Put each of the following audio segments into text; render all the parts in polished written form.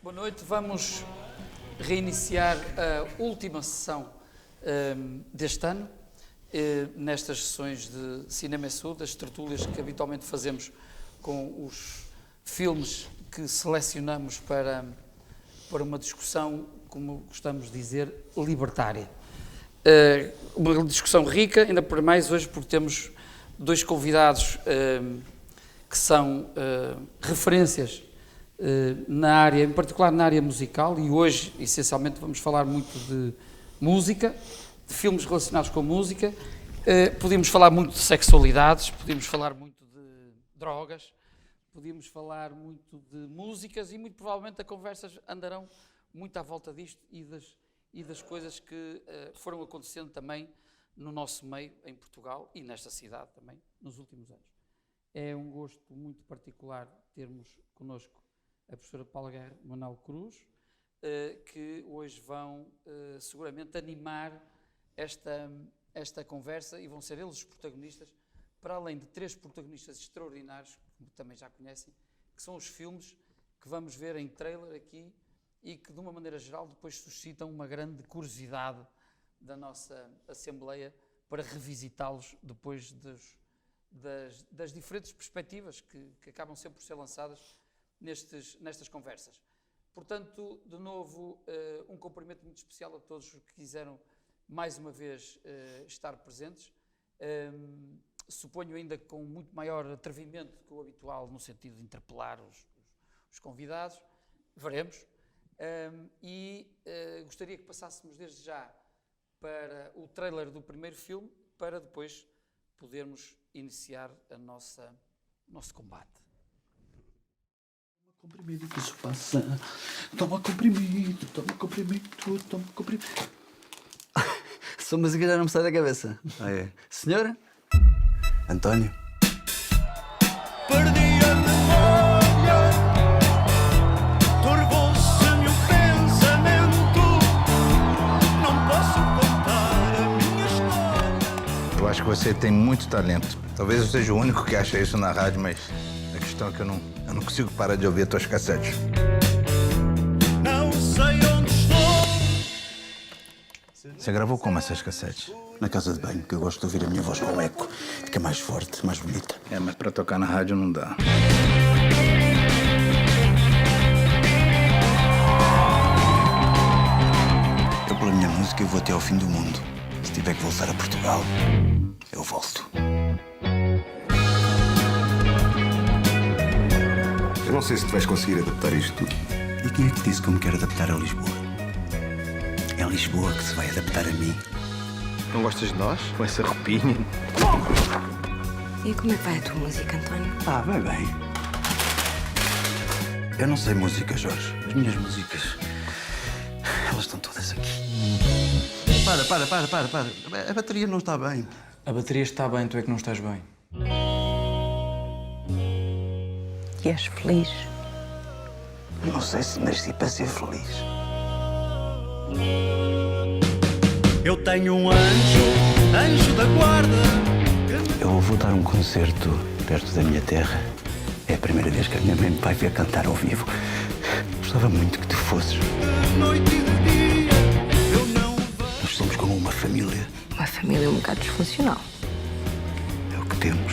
Boa noite, vamos reiniciar a última sessão deste ano, nestas sessões de Cinema Sul, das tertúlias que habitualmente fazemos com os filmes que selecionamos para uma discussão, como gostamos de dizer, libertária. Uma discussão rica, ainda por mais hoje, porque temos dois convidados que são referências na área, em particular na área musical, e hoje, essencialmente, vamos falar muito de música, de filmes relacionados com música. Podíamos falar muito de sexualidades, podíamos falar muito de drogas, podíamos falar muito de músicas, e muito provavelmente as conversas andarão muito à volta disto e das coisas que foram acontecendo também no nosso meio, em Portugal, e nesta cidade também, nos últimos anos. É um gosto muito particular termos connosco a professora Paula Guerra e Manuel Cruz, que hoje vão seguramente animar esta conversa, e vão ser eles os protagonistas, para além de três protagonistas extraordinários, que também já conhecem, que são os filmes que vamos ver em trailer aqui e que, de uma maneira geral, depois suscitam uma grande curiosidade da nossa Assembleia para revisitá-los depois das diferentes perspectivas que acabam sempre por ser lançadas nestas conversas. Portanto, de novo, um cumprimento muito especial a todos os que quiseram mais uma vez estar presentes. Suponho ainda com muito maior atrevimento que o habitual, no sentido de interpelar os convidados. Veremos. Gostaria que passássemos desde já para o trailer do primeiro filme, para depois podermos iniciar o nosso combate. Comprimido que isso passa. Toma comprimido, toma comprimido, toma comprimido. Essa música já não me sai da cabeça. Ah, é? Senhora? António? Perdi a memória, turvou-se-me o pensamento. Não posso contar a minha história. Eu acho que você tem muito talento. Talvez eu seja o único que acha isso na rádio, mas a questão é que eu não consigo parar de ouvir tuas cassetes. Não sei onde estou. Você gravou como essas cassetes? Na casa de banho, que eu gosto de ouvir a minha voz com eco. Fica mais forte, mais bonita. É, mas pra tocar na rádio não dá. Eu, pela minha música, eu vou até ao fim do mundo. Se tiver que voltar a Portugal, eu volto. Eu não sei se tu vais conseguir adaptar isto tudo. E quem é que disse que eu me quero adaptar a Lisboa? É Lisboa que se vai adaptar a mim. Não gostas de nós? Com essa roupinha? E como é que vai a tua música, António? Ah, vai bem. Eu não sei música, Jorge. As minhas músicas, elas estão todas aqui. Para. A bateria não está bem. A bateria está bem, tu é que não estás bem. E és feliz? Não sei se nasci para ser feliz. Eu tenho um anjo da guarda. Eu vou dar um concerto perto da minha terra. É a primeira vez que a minha mãe me vai ver cantar ao vivo. Gostava muito que tu fosses. De noite e de dia, eu não vejo. Nós somos como uma família. Uma família um bocado disfuncional. É o que temos.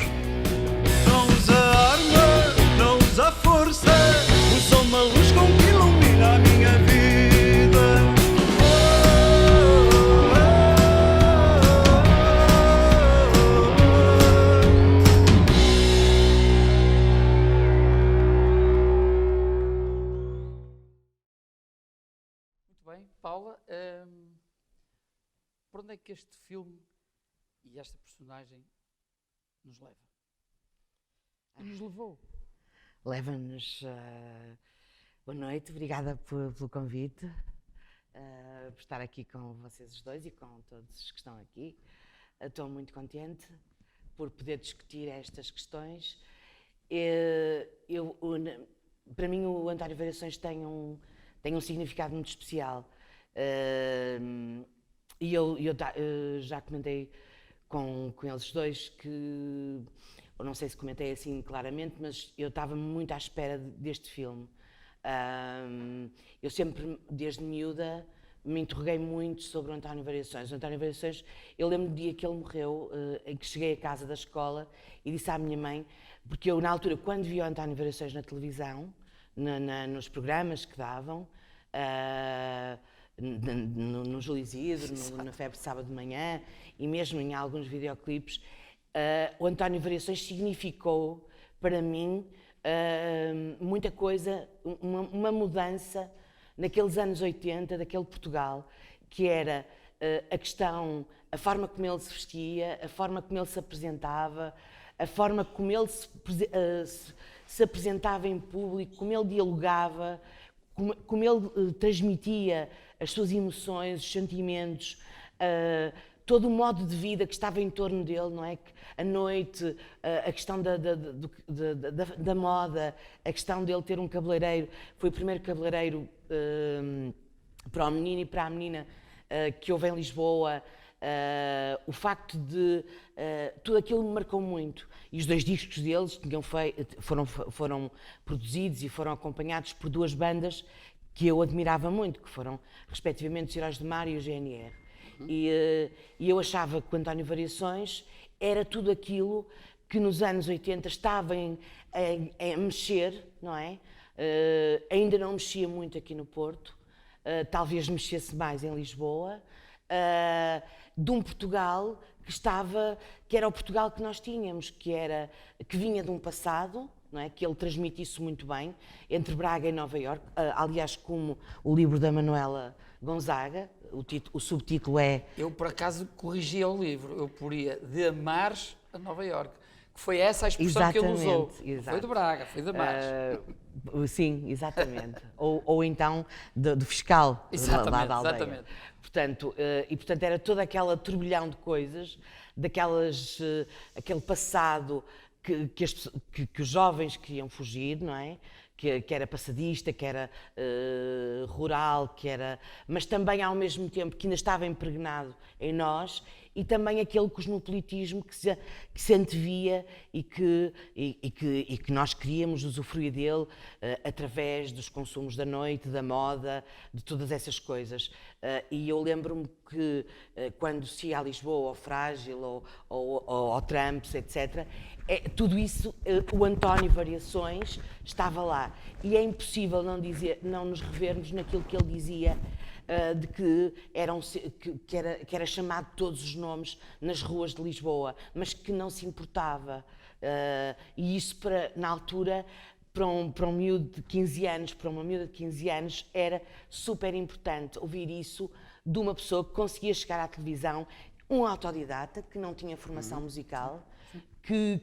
Não usa arma, não usa força. Usa uma luz com que ilumina a minha vida. Muito bem, Paula, por onde é que este filme e esta personagem nos leva? E nos levou? Leva-nos. Boa noite, obrigada pelo convite, por estar aqui com vocês os dois e com todos os que estão aqui. Estou muito contente por poder discutir estas questões. Para mim, o António Variações tem um significado muito especial. E eu já comentei com eles dois que, eu não sei se comentei assim claramente, mas eu estava muito à espera deste filme. Eu sempre, desde miúda, me interroguei muito sobre o António Variações. O António Variações, eu lembro do dia que ele morreu, em que cheguei a casa da escola e disse à minha mãe, porque eu, na altura, quando vi o António Variações na televisão, nos programas que davam, no Júlio Isidro, na Febre de Sábado de Manhã e mesmo em alguns videoclipes, o António Variações significou para mim muita coisa, uma mudança naqueles anos 80, daquele Portugal, que era a questão, a forma como ele se vestia, a forma como ele se apresentava, a forma como ele se apresentava em público, como ele dialogava, como ele transmitia as suas emoções, os sentimentos, todo o modo de vida que estava em torno dele, não é? A noite, a questão da moda, a questão dele ter um cabeleireiro, foi o primeiro cabeleireiro para o menino e para a menina que houve em Lisboa. O facto de tudo aquilo me marcou muito, e os 2 discos deles foram produzidos e foram acompanhados por 2 bandas que eu admirava muito, que foram respectivamente os Heróis do Mar e o GNR. E eu achava que o António Variações era tudo aquilo que nos anos 80 estava a mexer, não é? Ainda não mexia muito aqui no Porto, talvez mexesse mais em Lisboa, de um Portugal que era o Portugal que nós tínhamos, que vinha de um passado, não é? Que ele transmite isso muito bem, entre Braga e Nova Iorque, aliás, como o livro da Manuela Gonzaga, o subtítulo é... Eu, por acaso, corrigia o livro, eu poria de Amares a Nova Iorque, que foi essa a expressão que ele usou. Exato. Foi de Braga, foi de Amares. Sim, exatamente. ou então do fiscal, lá da aldeia. Exatamente. Portanto, era toda aquela turbilhão de coisas, aquele passado que os jovens queriam fugir, não é? Que era passadista, que era rural, mas também ao mesmo tempo que ainda estava impregnado em nós, e também aquele cosmopolitismo que se antevia e que nós queríamos usufruir dele através dos consumos da noite, da moda, de todas essas coisas. E eu lembro-me que quando se ia a Lisboa, ao Frágil, ou ao Tramps, etc., tudo isso, o António Variações estava lá. E é impossível não nos revermos naquilo que ele dizia, de que era chamado de todos os nomes nas ruas de Lisboa, mas que não se importava. E isso, na altura, para um miúdo de 15 anos, para uma miúda de 15 anos, era super importante ouvir isso de uma pessoa que conseguia chegar à televisão, um autodidata, que não tinha formação musical, que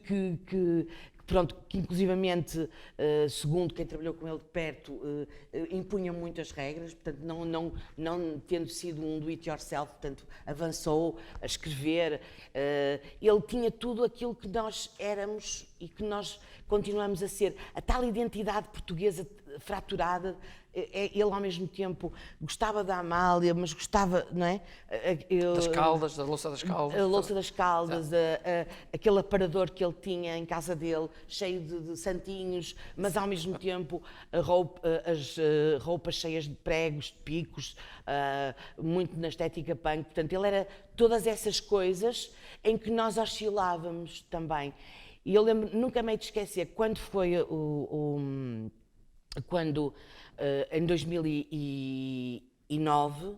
inclusivamente, segundo quem trabalhou com ele de perto, impunha muitas regras, portanto, não tendo sido um do-it-yourself, portanto, avançou a escrever. Ele tinha tudo aquilo que nós éramos e que nós continuamos a ser. A tal identidade portuguesa fraturada, ele ao mesmo tempo gostava da Amália, mas gostava, não é? Das Caldas, da Louça das Caldas. A Louça das Caldas, aquele aparador que ele tinha em casa dele, cheio de santinhos, mas ao mesmo tempo as roupas cheias de pregos, de picos, muito na estética punk. Portanto, ele era todas essas coisas em que nós oscilávamos também. E eu lembro, nunca me hei de esquecer, quando foi em 2009,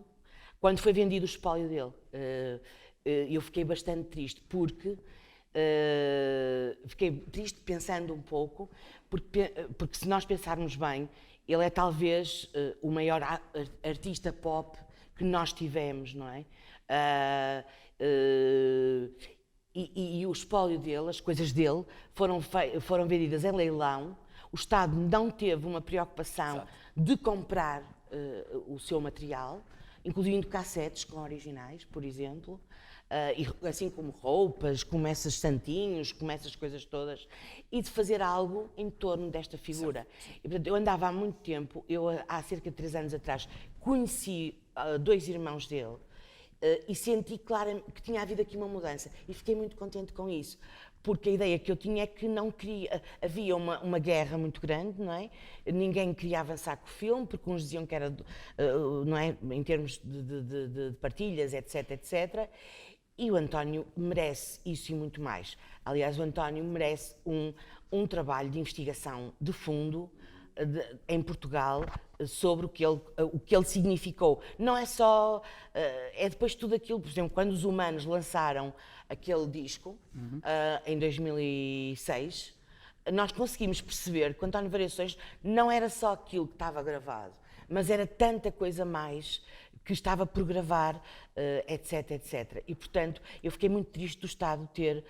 quando foi vendido o espólio dele, eu fiquei bastante triste, porque fiquei triste pensando um pouco, porque se nós pensarmos bem, ele é talvez o maior artista pop que nós tivemos, não é? E o espólio dele, as coisas dele, foram vendidas em leilão. O Estado não teve uma preocupação de comprar o seu material, incluindo cassetes com originais, por exemplo, assim como roupas, como esses santinhos, como essas coisas todas, e de fazer algo em torno desta figura. E, portanto, eu andava há muito tempo, há cerca de 3 anos atrás, conheci 2 irmãos dele, e senti claramente que tinha havido aqui uma mudança, e fiquei muito contente com isso, porque a ideia que eu tinha é que não queria, havia uma guerra muito grande, não é? Ninguém queria avançar com o filme, porque uns diziam que era, não é, em termos de partilhas, etc, etc. E o António merece isso e muito mais. Aliás, o António merece um trabalho de investigação de fundo em Portugal sobre o que ele significou. Não é só... é depois tudo aquilo, por exemplo, quando os Humanos lançaram aquele disco, em 2006, nós conseguimos perceber que o António Variações não era só aquilo que estava gravado, mas era tanta coisa mais que estava por gravar, etc, etc. E, portanto, eu fiquei muito triste do Estado ter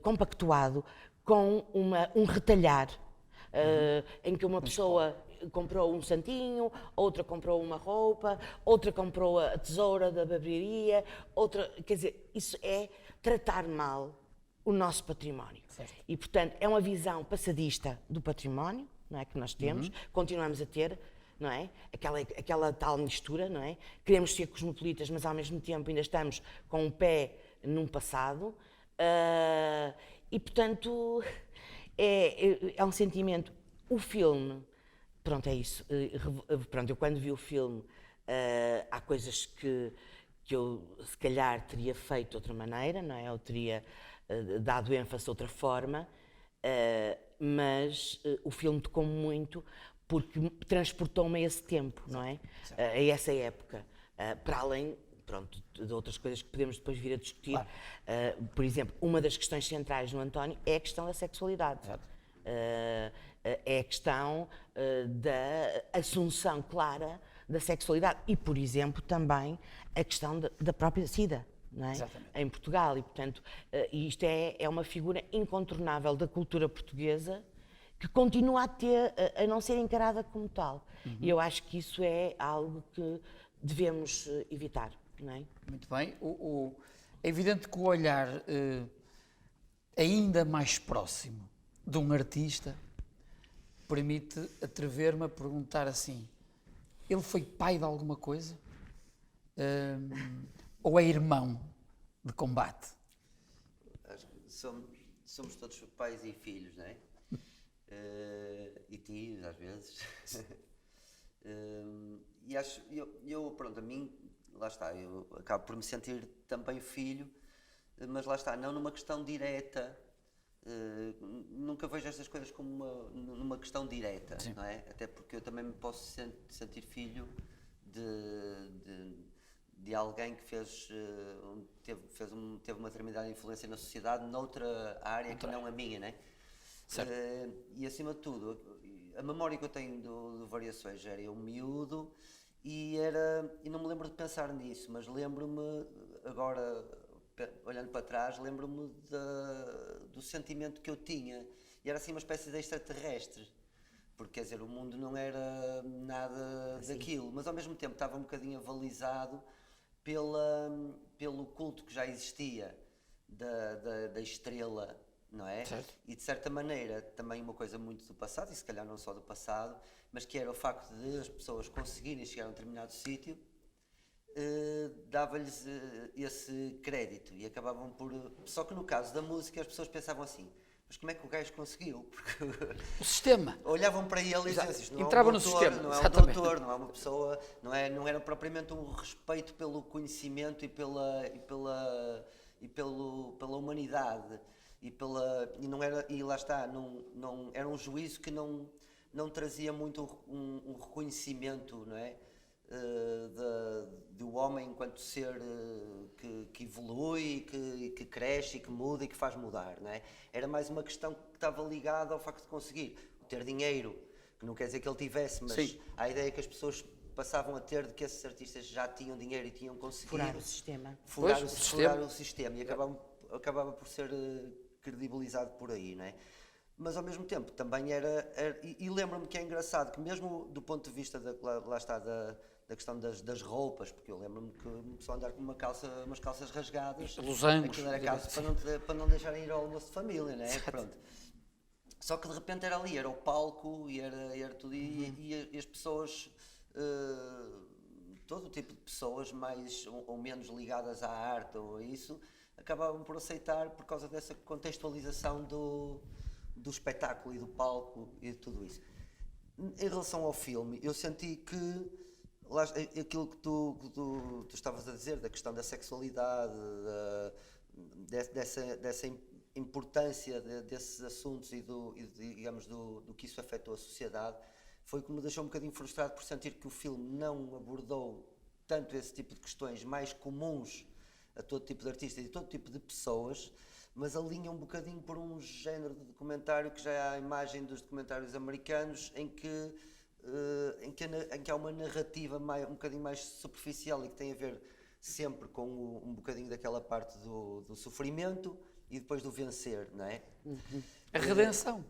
compactuado com um retalhar, em que uma pessoa comprou um santinho, outra comprou uma roupa, outra comprou a tesoura da barbearia, outra... Quer dizer, isso é tratar mal o nosso património. Certo. E, portanto, é uma visão passadista do património, não é, que nós temos, continuamos a ter, não é? Aquela tal mistura, não é? Queremos ser cosmopolitas, mas ao mesmo tempo ainda estamos com um pé num passado. E, portanto, é um sentimento. O filme, pronto, é isso. Pronto, eu quando vi o filme, há coisas que eu, se calhar, teria feito de outra maneira, não é? Eu teria dado ênfase de outra forma, mas o filme tocou-me muito porque transportou-me a esse tempo, não é? A essa época. Para além, pronto, de outras coisas que podemos depois vir a discutir. Claro. Por exemplo, uma das questões centrais no António é a questão da sexualidade. É a questão da assunção clara da sexualidade e, por exemplo, também a questão da própria SIDA, não é? Em Portugal. E, portanto, isto é uma figura incontornável da cultura portuguesa que continua a não ser encarada como tal. E eu acho que isso é algo que devemos evitar, não é? Muito bem. É evidente que o olhar ainda mais próximo de um artista permite atrever-me a perguntar assim: ele foi pai de alguma coisa? Ou é irmão de combate? Acho que somos todos pais e filhos, não é? E tios, às vezes. E acho, pronto, a mim, lá está, eu acabo por me sentir também filho, mas lá está, não numa questão direta. Nunca vejo estas coisas como numa questão direta, sim, não é? Até porque eu também me posso sentir filho de alguém que teve uma determinada influência na sociedade noutra área que não a minha, não é? E acima de tudo, a memória que eu tenho do Variações era eu miúdo e não me lembro de pensar nisso, mas lembro-me agora, olhando para trás, lembro-me do sentimento que eu tinha, e era assim uma espécie de extraterrestre, porque quer dizer, o mundo não era nada daquilo, mas ao mesmo tempo estava um bocadinho avalizado pelo culto que já existia da estrela, não é? Certo. E de certa maneira também uma coisa muito do passado, e se calhar não só do passado, mas que era o facto de as pessoas conseguirem chegar a um determinado sítio, dava-lhes esse crédito e acabavam por... Só que no caso da música as pessoas pensavam assim: mas como é que o gajo conseguiu? Porque o sistema. Olhavam para ele e diziam assim: entrava no sistema, não é um doutor, não é uma pessoa, não era propriamente um respeito pelo conhecimento e pela humanidade. E não era, e lá está, não era um juízo que não trazia muito um reconhecimento, não é? Do homem enquanto ser que evolui, que cresce e que muda e que faz mudar, não é? Era mais uma questão que estava ligada ao facto de conseguir ter dinheiro, que não quer dizer que ele tivesse, mas sim, a ideia que as pessoas passavam a ter de que esses artistas já tinham dinheiro e tinham conseguido furar o sistema, furar o sistema, e acabava por ser credibilizado por aí, não é? Mas ao mesmo tempo também era e lembro-me que é engraçado que mesmo do ponto de vista lá está da questão das roupas, porque eu lembro-me que uma pessoa andar com umas calças rasgadas, aquilo era caso para não deixarem ir ao almoço de família, não é? Pronto. Só que de repente era ali, era o palco e era tudo, e as pessoas, todo o tipo de pessoas mais ou menos ligadas à arte ou a isso, acabavam por aceitar por causa dessa contextualização do espetáculo e do palco e de tudo isso. Em relação ao filme, eu senti que aquilo que tu estavas a dizer, da questão da sexualidade, dessa importância desses assuntos e digamos, do que isso afetou a sociedade, foi o que me deixou um bocadinho frustrado por sentir que o filme não abordou tanto esse tipo de questões mais comuns a todo tipo de artistas e todo tipo de pessoas, mas alinha um bocadinho por um género de documentário que já é a imagem dos documentários americanos, em que há uma narrativa um bocadinho mais superficial e que tem a ver sempre com um bocadinho daquela parte do sofrimento e depois do vencer, não é? A redenção.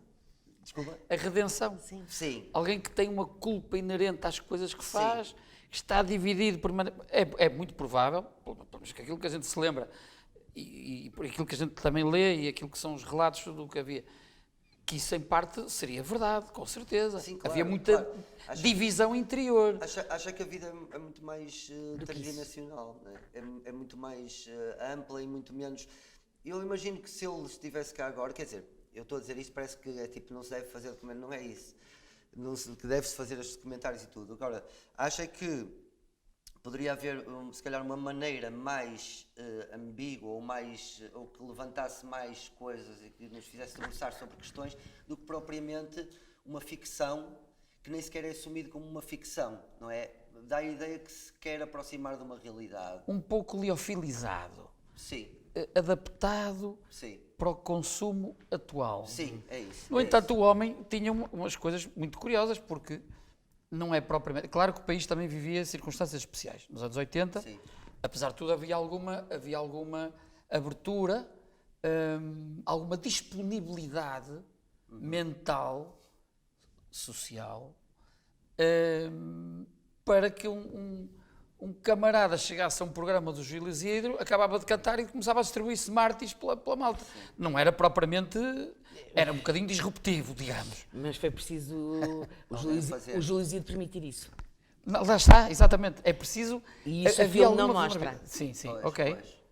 Desculpa? A redenção. Sim. Alguém que tem uma culpa inerente às coisas que faz, está dividido é muito provável, que aquilo que a gente se lembra e por aquilo que a gente também lê e aquilo que são os relatos do que havia, que isso em parte seria verdade, com certeza. Sim, claro, havia muita divisão interior. Acha que a vida é muito mais tridimensional, né? É muito mais ampla e muito menos... Eu imagino que se ele estivesse cá agora, quer dizer, eu estou a dizer isto, parece que é tipo, não se deve fazer documentário, não é isso. Que deve-se fazer estes documentários e tudo. Agora, acha que poderia haver, se calhar, uma maneira mais ambígua ou que levantasse mais coisas e que nos fizesse debruçar sobre questões do que propriamente uma ficção que nem sequer é assumido como uma ficção, não é? Dá a ideia que se quer aproximar de uma realidade. Um pouco liofilizado. Sim. Adaptado Sim. para o consumo atual. Sim, é isso. No entanto, o homem tinha umas coisas muito curiosas, porque não é propriamente... Claro que o país também vivia circunstâncias especiais. Nos anos 80, Sim. apesar de tudo, havia alguma abertura, alguma disponibilidade mental, social, para que um camarada chegasse a um programa do Júlio Isidro, acabava de cantar e começava a distribuir Smarties pela malta. Não era propriamente... Era um bocadinho disruptivo, digamos. Mas foi preciso o Júlio Isidro permitir isso. Lá está, exatamente. É preciso... E isso o filme não mostra. Sim, Pois, ok. pois.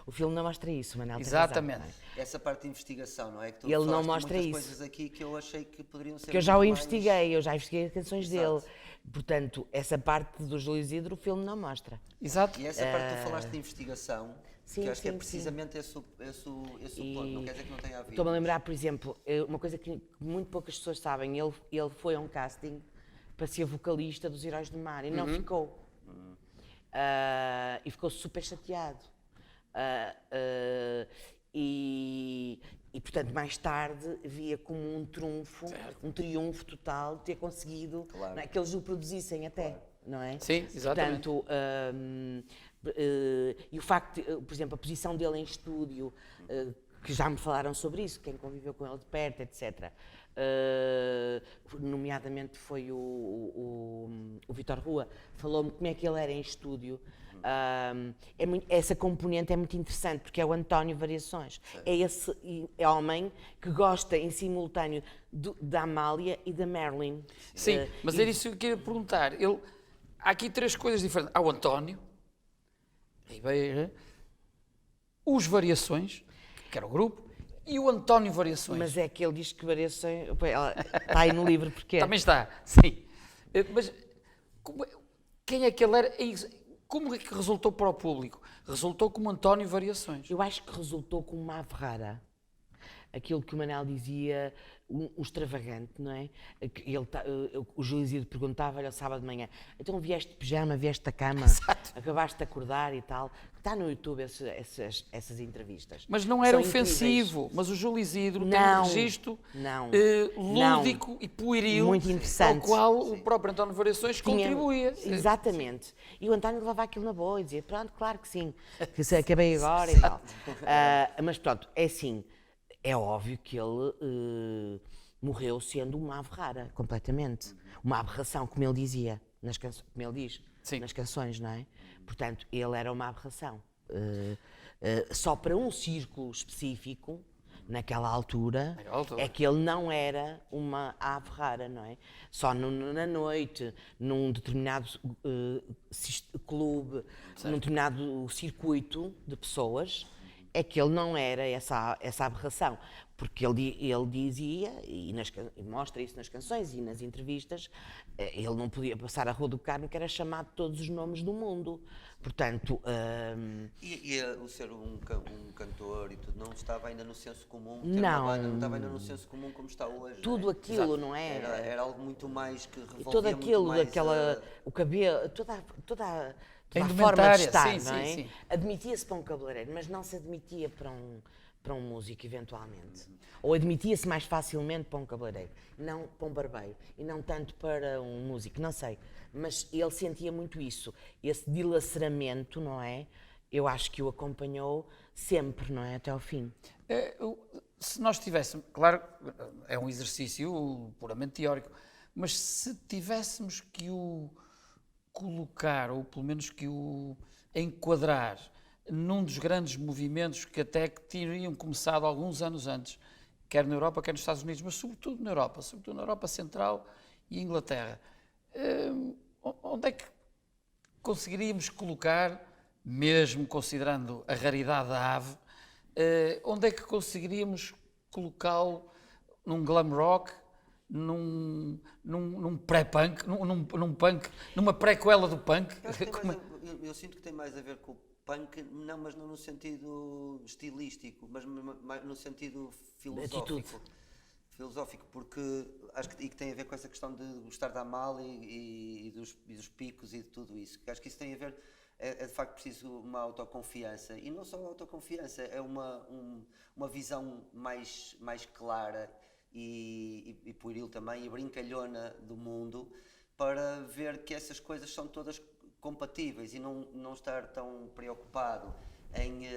O filme não mostra isso, Manel. Exatamente. Essa parte de investigação, não é? Que tu Ele não falaste mostra muitas isso. coisas aqui que eu achei que poderiam ser Que eu já o muito investiguei, eu já investiguei as canções Exato. dele. Portanto, essa parte do Júlio Isidro o filme não mostra. Exato. E essa parte que tu falaste de investigação, sim, que eu acho que é sim, precisamente esse o ponto, não quer dizer que não tenha havido. Estou-me a lembrar, por exemplo, uma coisa que muito poucas pessoas sabem, ele foi a um casting para ser vocalista dos Heróis do Mar e não ficou. E ficou super chateado. E, portanto, mais tarde via como um triunfo total de ter conseguido, não é, que eles o produzissem até, não é? Sim, exatamente. Portanto, e o facto, de, por exemplo, a posição dele em estúdio, que já me falaram sobre isso, quem conviveu com ele de perto, etc. Nomeadamente foi o Vítor Rua, falou-me como é que ele era em estúdio. Essa componente é muito interessante, porque é o António Variações. É esse homem que gosta em simultâneo da Amália e da Marilyn. Sim, mas era isso que eu queria perguntar. Há aqui três coisas diferentes. Há o António Ribeiro, os Variações, que era o grupo, e o António Variações. Mas é que ele diz que Variações... Está aí no livro, porque... Também está, sim. Mas quem é que ele era? Como é que resultou para o público? Resultou como António Variações. Eu acho que resultou como uma ave rara. Aquilo que o Manel dizia, um extravagante, não é? O Júlio Isidro perguntava-lhe ao sábado de manhã: então vieste de pijama, vieste da cama, acabaste de acordar e tal. Está no YouTube essas entrevistas. Mas não era São ofensivo, incríveis. mas o Júlio Isidro tem um registro lúdico e pueril, muito interessante, ao qual o próprio António Variações contribuía. Exatamente. E o António levava aquilo na boa e dizia: pronto, claro que sim, que se acabei agora e tal. Mas pronto, é assim. É óbvio que ele morreu sendo uma ave rara, completamente. Uma aberração, como ele dizia, como ele diz, nas canções, não é? Portanto, ele era uma aberração. Só para um círculo específico, naquela altura, é que ele não era uma ave rara, não é? Só na noite, num determinado clube, num determinado circuito de pessoas, é que ele não era essa aberração, porque ele dizia, e mostra isso nas canções e nas entrevistas, ele não podia passar a Rua do Carmo, que era chamado de todos os nomes do mundo. Portanto... E o ser um cantor e tudo não estava ainda no senso comum? Não. Não estava ainda no senso comum como está hoje? Tudo aquilo, não é? Era algo muito mais que revolvia todo aquilo, muito mais o cabelo, toda a A forma de estar, sim, não é? sim. Admitia-se para um cabeleireiro, mas não se admitia para um músico, eventualmente. Ou admitia-se mais facilmente para um cabeleireiro, não para um barbeiro, e não tanto para um músico, não sei. Mas ele sentia muito isso, esse dilaceramento, não é? Eu acho que o acompanhou sempre, não é? Até ao fim. Se nós tivéssemos, claro, é um exercício puramente teórico, mas se tivéssemos que o colocar, ou pelo menos que o enquadrar num dos grandes movimentos que até que teriam começado alguns anos antes, quer na Europa, quer nos Estados Unidos, mas sobretudo na Europa Central e Inglaterra, onde é que conseguiríamos colocar, mesmo considerando a raridade da ave, onde é que conseguiríamos colocá-lo num glam rock, num pré-punk, num punk, numa prequela do punk? Eu sinto que tem mais a ver com o punk, mas não no sentido estilístico, mas no sentido filosófico, porque acho que tem a ver com essa questão de gostar da Amália e dos picos e de tudo isso. Acho que isso tem a ver, é de facto preciso uma autoconfiança, e não só autoconfiança, é uma visão mais clara e pueril também, e brincalhona do mundo, para ver que essas coisas são todas compatíveis e não estar tão preocupado em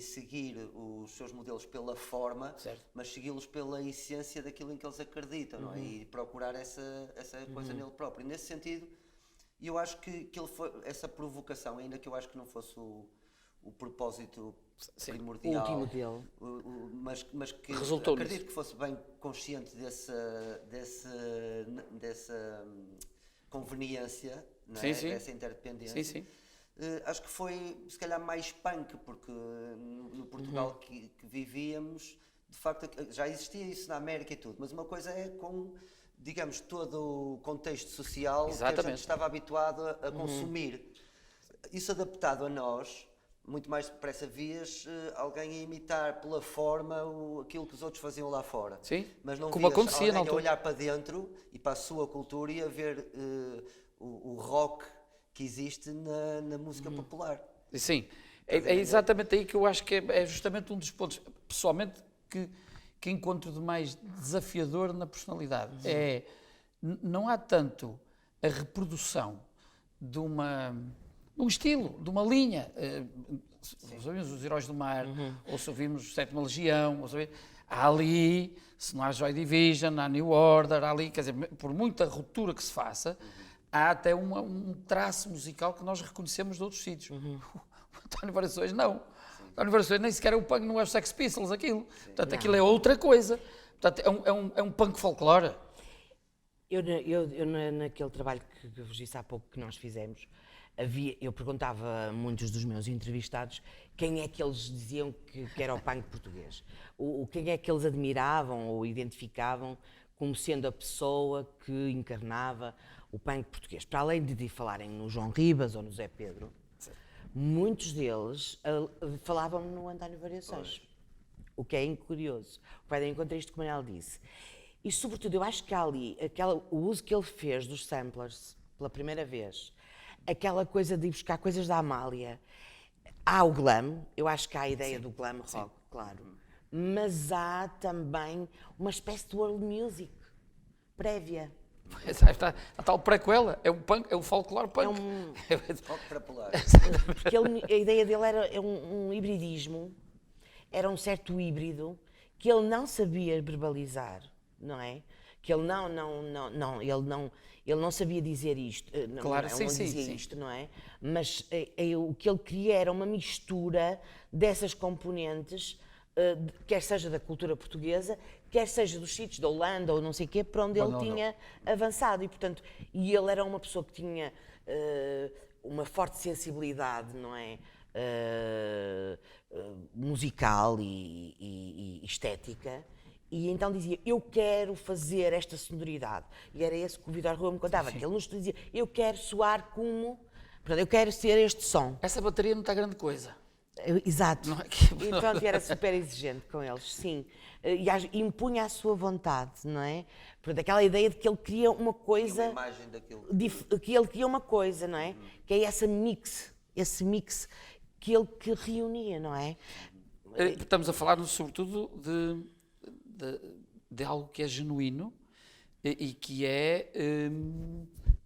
seguir os seus modelos pela forma, certo, mas segui-los pela essência daquilo em que eles acreditam, não é? E procurar essa coisa nele próprio. E nesse sentido, eu acho que ele foi essa provocação, ainda que eu acho que não fosse o propósito primordial, o último dele, mas que resultou acredito nisso, que fosse bem consciente dessa conveniência, não é? Dessa interdependência. Sim. Acho que foi, se calhar, mais punk, porque no Portugal que vivíamos, de facto, já existia isso na América e tudo, mas uma coisa é com, digamos, todo o contexto social que a gente estava habituado a consumir. Isso adaptado a nós, muito mais depressa vias alguém a imitar pela forma aquilo que os outros faziam lá fora. Sim, mas não como vias acontecia alguém a olhar para dentro e para a sua cultura e a ver o rock que existe na música popular. Sim, é exatamente aí que eu acho que é justamente um dos pontos, pessoalmente, que encontro de mais desafiador na personalidade. Não há tanto a reprodução de um estilo, de uma linha. Se ouvimos os Heróis do Mar, ou se ouvimos Sétima Legião, há ali, se não há Joy Division, há New Order, há ali, quer dizer, por muita ruptura que se faça, há até um traço musical que nós reconhecemos de outros sítios. O António Variações não. O António Variações nem sequer é o punk, não é os Sex Pistols, aquilo. Portanto, aquilo é outra coisa. Portanto, é um punk folclore. Eu naquele trabalho que vos disse há pouco que nós fizemos, eu perguntava a muitos dos meus entrevistados quem é que eles diziam que era o punk português. Quem é que eles admiravam ou identificavam como sendo a pessoa que encarnava o punk português. Para além de falarem no João Ribas ou no Zé Pedro, muitos deles falavam no António Variações, o que é curioso. Vai de encontro a isto que o Manel disse. E, sobretudo, eu acho que há ali o uso que ele fez dos samplers pela primeira vez, aquela coisa de ir buscar coisas da Amália. Há o glam, eu acho que há a ideia do glam rock, claro, mas há também uma espécie de world music prévia. A tal prequela, é o folclore punk. Rock popular. Porque a ideia dele era um hibridismo, era um certo híbrido que ele não sabia verbalizar, não é? Que ele não sabia dizer isto, claro, não dizia isto, não é? Mas o que ele queria era uma mistura dessas componentes, quer seja da cultura portuguesa, quer seja dos sítios da Holanda ou não sei o quê, para onde ele tinha avançado. E, portanto, ele era uma pessoa que tinha uma forte sensibilidade, não é? musical e estética. E então dizia, eu quero fazer esta sonoridade. E era esse que o Vitor Rua me contava, que ele nos dizia, eu quero soar como... Portanto, eu quero ser este som. Essa bateria não está grande coisa. Exato. Não é que- E pronto, era super exigente com eles, sim. E impunha a sua vontade, não é? Portanto, aquela ideia de que ele queria uma coisa... Uma imagem daquilo. Que ele queria uma coisa, não é? Que é esse mix que ele que reunia, não é? Estamos a falar, sobretudo, de algo que é genuíno e que é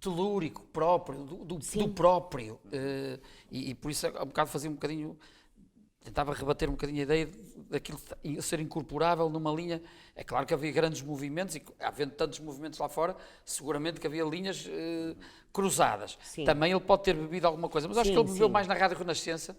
telúrico, próprio, do próprio. E por isso, há um bocado fazia um bocadinho... Tentava rebater um bocadinho a ideia daquilo ser incorporável numa linha. É claro que havia grandes movimentos e, havendo tantos movimentos lá fora, seguramente que havia linhas cruzadas. Sim. Também ele pode ter bebido alguma coisa, mas acho Sim, que ele bebeu sim. mais na Rádio Renascença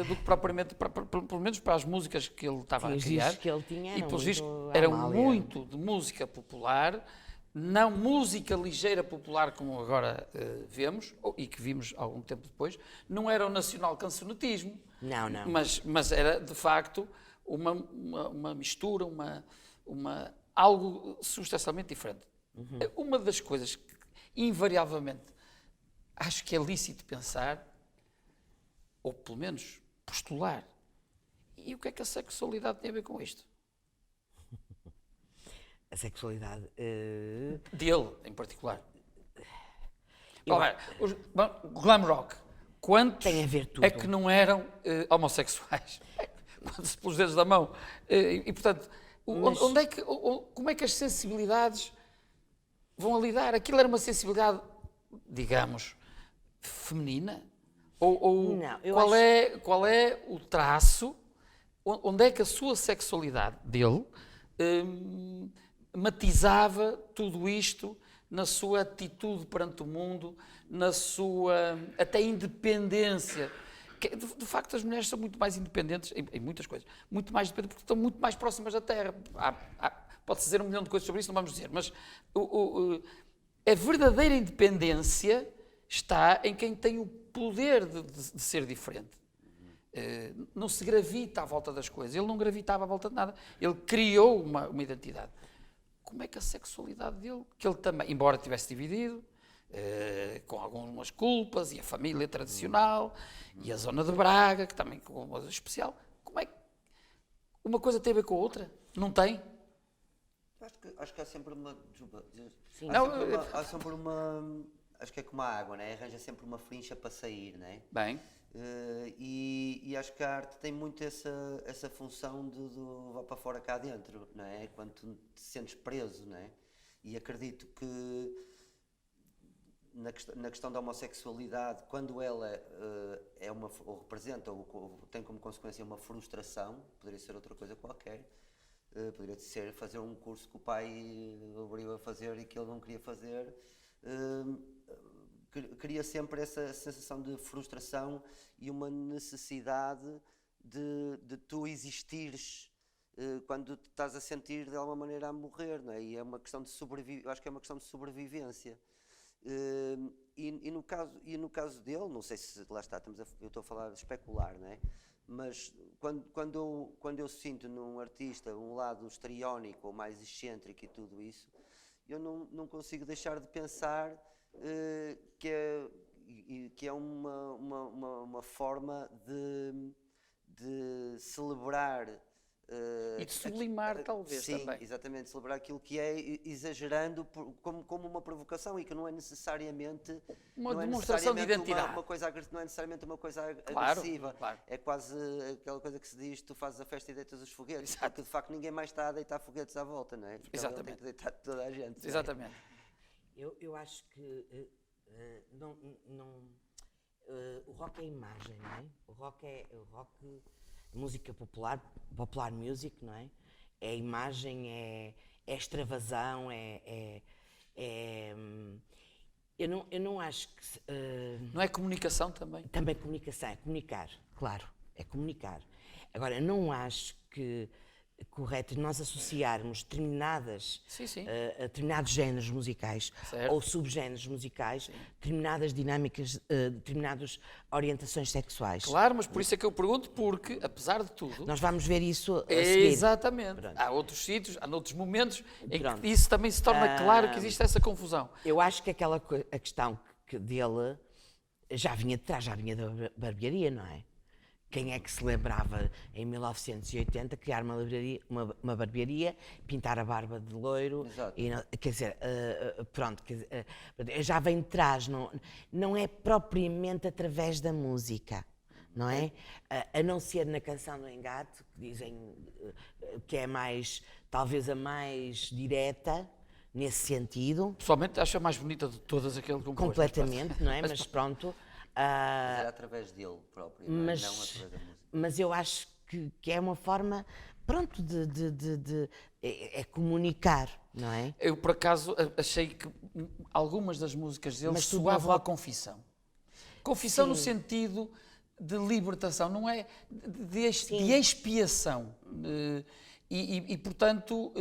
do que propriamente, pelo menos para as músicas que ele estava Sim, a os criar. discos que ele tinha E eram pelos discos muito eram Amália. muito de música popular, não música ligeira popular como agora vemos, e que vimos algum tempo depois, não era o nacional cancionetismo. Não, não. Mas era, de facto, uma mistura, algo substancialmente diferente. Uma das coisas que, invariavelmente, acho que é lícito pensar, ou pelo menos postular, e o que é que a sexualidade tem a ver com isto? A sexualidade... Dele, em particular. Glam rock. Quantos Tem a ver tudo. é que não eram homossexuais? Quantos pelos dedos da mão? E portanto, como é que as sensibilidades vão a lidar? Aquilo era uma sensibilidade, digamos, feminina? Ou Não, eu qual é o traço? Onde é que a sua sexualidade dele matizava tudo isto na sua atitude perante o mundo, na sua até independência? De facto, as mulheres são muito mais independentes em muitas coisas, muito mais independentes porque estão muito mais próximas da Terra. Pode-se dizer 1 milhão de coisas sobre isso, não vamos dizer, mas a verdadeira independência está em quem tem o poder de ser diferente. Não se gravita à volta das coisas, ele não gravitava à volta de nada, ele criou uma identidade. Como é que a sexualidade dele, que ele também, embora tivesse dividido, com algumas culpas, e a família tradicional, e a zona de Braga, que também com uma coisa especial, como é que uma coisa tem a ver com a outra? Não tem? Acho que há sempre uma... Sim. Há sempre uma... Acho que é como a água, né? Arranja sempre uma frincha para sair, né? Bem. E acho que a arte tem muito essa função de vá para fora cá dentro, não é? Quando tu te sentes preso, não é? E acredito que na questão da homossexualidade, quando ela ou representa ou tem como consequência uma frustração, poderia ser outra coisa qualquer, poderia ser fazer um curso que o pai obrigou a fazer e que ele não queria fazer. Cria sempre essa sensação de frustração e uma necessidade de tu existires quando te estás a sentir de alguma maneira a morrer, não é? E é uma questão de eu acho que é uma questão de sobrevivência. E no caso dele, não sei se lá está, eu estou a falar de especular, não é? Mas quando eu sinto num artista um lado histriónico ou mais excêntrico e tudo isso, eu não consigo deixar de pensar que é uma forma de celebrar E de sublimar, talvez, sim, também. exatamente, celebrar aquilo que é exagerando como uma provocação e que não é necessariamente Uma demonstração de identidade. Não é necessariamente uma coisa Claro, agressiva. claro. É quase aquela coisa que se diz, tu fazes a festa e deitas os foguetes, porque de facto ninguém mais está a deitar foguetes à volta, não é? Porque Exatamente. ele tem que deitar toda a gente. Exatamente. Eu acho que o rock é imagem, não é? O rock, música popular music, não é? É imagem, é extravasão, eu não acho que... Não é comunicação também? Também comunicação, é comunicar, claro, é comunicar. Agora, eu não acho que correto nós associarmos determinados géneros musicais Certo. ou subgéneros musicais, determinadas dinâmicas, determinadas orientações sexuais. Claro, mas por isso é que eu pergunto, porque, apesar de tudo... Nós vamos ver isso a seguir. Exatamente. Pronto. Há outros sítios, há outros momentos em Pronto. que isso também se torna claro que existe essa confusão. Eu acho que a questão dele já vinha de trás, já vinha da barbearia, não é? Quem é que se lembrava em 1980 criar uma barbearia, pintar a barba de loiro? Exato. Quer dizer, pronto, já vem de trás, não é propriamente através da música, não é? A não ser na canção do Engate, que dizem que é mais, talvez a mais direta, nesse sentido. Pessoalmente, acho a mais bonita de todas aquele que compôs. Completamente, não é? Mas pronto. Mas era através dele próprio, não através da música. Mas eu acho que é uma forma, pronto, é comunicar, não é? Eu, por acaso, achei que algumas das músicas dele Mas tudo soavam na a confissão. Confissão no sentido de libertação, não é? De expiação. E, portanto,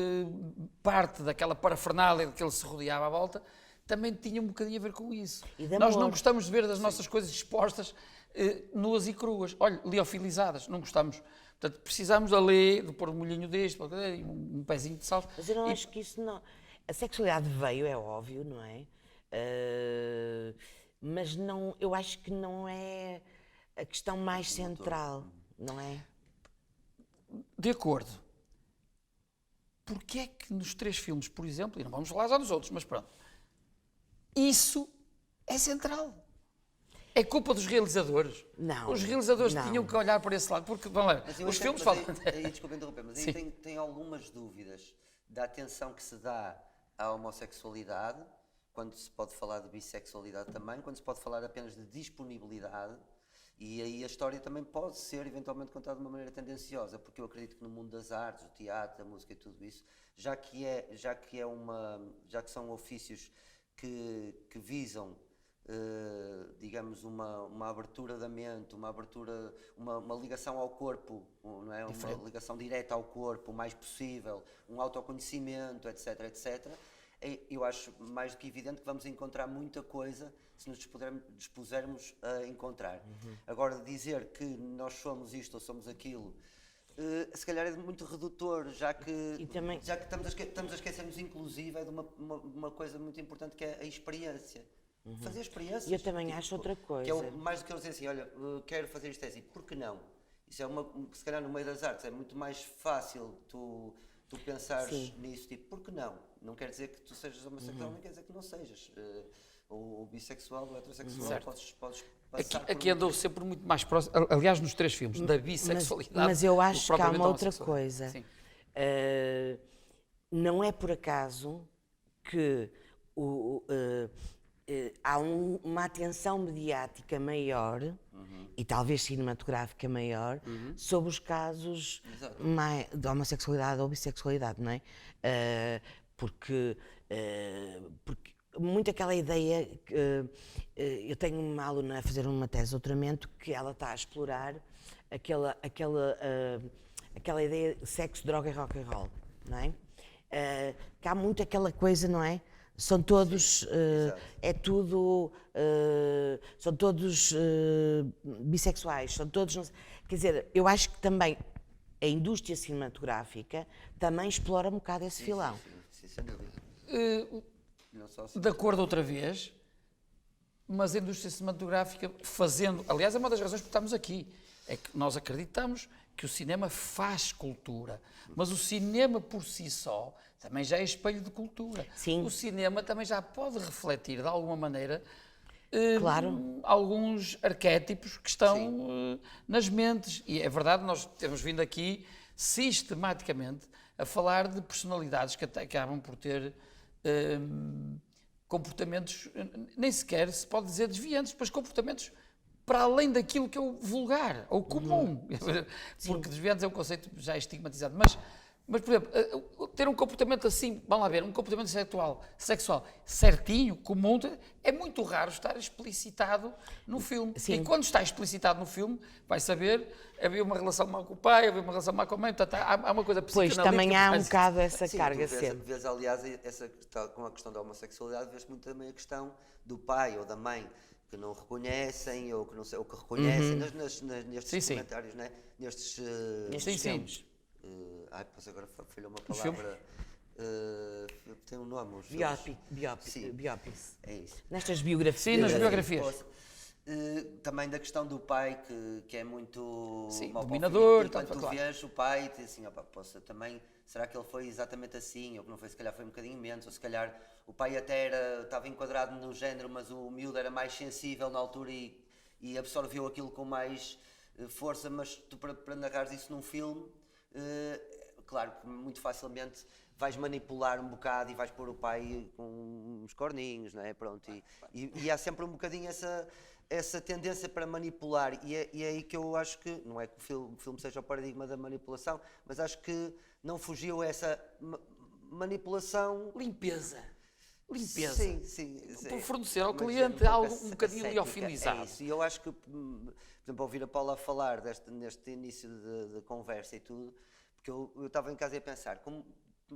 parte daquela parafernália de que ele se rodeava à volta também tinha um bocadinho a ver com isso. Nós não gostamos de ver das nossas coisas expostas nuas e cruas. Olha, liofilizadas, não gostamos. Portanto, precisamos ali de pôr um molhinho deste, um pezinho de sal. Mas eu não acho que isso não... A sexualidade veio, é óbvio, não é? Mas não, eu acho que não é a questão mais central, não é? De acordo. Porquê é que nos 3 filmes, por exemplo, e não vamos falar já nos outros, mas pronto, isso é central. É culpa dos realizadores. Não. Os realizadores não. tinham que olhar para esse lado, porque, vamos lá, os filmes falam... Desculpa interromper, mas aí tem algumas dúvidas da atenção que se dá à homossexualidade, quando se pode falar de bissexualidade também, quando se pode falar apenas de disponibilidade, e aí a história também pode ser eventualmente contada de uma maneira tendenciosa, porque eu acredito que no mundo das artes, o teatro, a música e tudo isso, já que são ofícios que visam, digamos, uma abertura da mente, uma ligação ao corpo, não é? Uma ligação direta ao corpo, o mais possível, um autoconhecimento, etc, etc. Eu acho mais do que evidente que vamos encontrar muita coisa se nos dispusermos a encontrar. Agora, dizer que nós somos isto ou somos aquilo, se calhar é muito redutor, já que estamos a esquecer-nos, inclusive, de uma coisa muito importante, que é a experiência. Fazer experiências. E eu também acho outra coisa. Que é mais do que eu dizer assim, olha, quero fazer isto assim, por que não? Isso é se calhar no meio das artes é muito mais fácil tu pensares nisso, tipo, por que não? Não quer dizer que tu sejas homossexual, nem quer dizer que não sejas. Ou bissexual ou heterossexual, podes passar aqui andou sempre muito mais próximo, aliás, nos 3 filmes, da bissexualidade. Mas eu acho que há uma outra homossexual. coisa. Não é por acaso que há uma atenção mediática maior e talvez cinematográfica maior sobre os casos de homossexualidade ou bissexualidade, não é? Porque muito aquela ideia que eu tenho uma aluna a fazer uma tese de doutoramento que ela está a explorar aquela ideia de sexo, droga e rock and roll, não é? Que há muito aquela coisa, não é? São todos, são todos bissexuais, são todos, quer dizer, eu acho que também a indústria cinematográfica também explora um bocado esse filão. Sim, sem dúvida. De acordo outra vez, mas a indústria cinematográfica fazendo... Aliás, é uma das razões por estarmos aqui. É que nós acreditamos que o cinema faz cultura, mas o cinema por si só também já é espelho de cultura. Sim. O cinema também já pode refletir, de alguma maneira, claro, alguns arquétipos que estão nas mentes. E é verdade, nós temos vindo aqui sistematicamente a falar de personalidades que até acabam por ter comportamentos, nem sequer se pode dizer desviantes, mas comportamentos para além daquilo que é o vulgar ou comum. Porque desviantes é um conceito já estigmatizado. Mas Mas, por exemplo, ter um comportamento assim, vamos lá ver, um comportamento sexual certinho, comum, é muito raro estar explicitado no filme. Sim. E quando está explicitado no filme, vai saber, havia uma relação má com o pai, havia uma relação má com a mãe, portanto, há uma coisa Pois, psicanalítica. também há um Mas- bocado essa Sim, carga tu vês, cedo. vês, aliás, com a questão da homossexualidade, vês muito também a questão do pai ou da mãe que não reconhecem ou que, não sei, ou que reconhecem nestes Sim, sim. comentários, né? Nestes Sim, sim. filmes. Pois agora falhou uma palavra. Tem um nome. Os filmes. Sim. Biopics. É isso. Nestas biografias. Sim, nas biografias. Também da questão do pai que é muito Sim, mau para o dominador, filho, e quando tal, tu claro. vês o pai e dizes assim, opa, poxa, também, será que ele foi exatamente assim, ou que não foi, se calhar foi um bocadinho menos, ou se calhar o pai até estava enquadrado no género, mas o miúdo era mais sensível na altura e absorveu aquilo com mais força, mas tu para narrares isso num filme, claro que muito facilmente vais manipular um bocado e vais pôr o pai com uns corninhos, não é? Pronto, e há sempre um bocadinho essa tendência para manipular, e é aí que eu acho que, não é que o filme seja o paradigma da manipulação, mas acho que não fugiu essa manipulação. Limpeza. Sim. Por fornecer ao Mas é cliente pouco algo um bocadinho ascética, liofilizado. É isso, e eu acho que, por exemplo, ouvir a Paula falar neste início de conversa e tudo, porque eu estava em casa a pensar,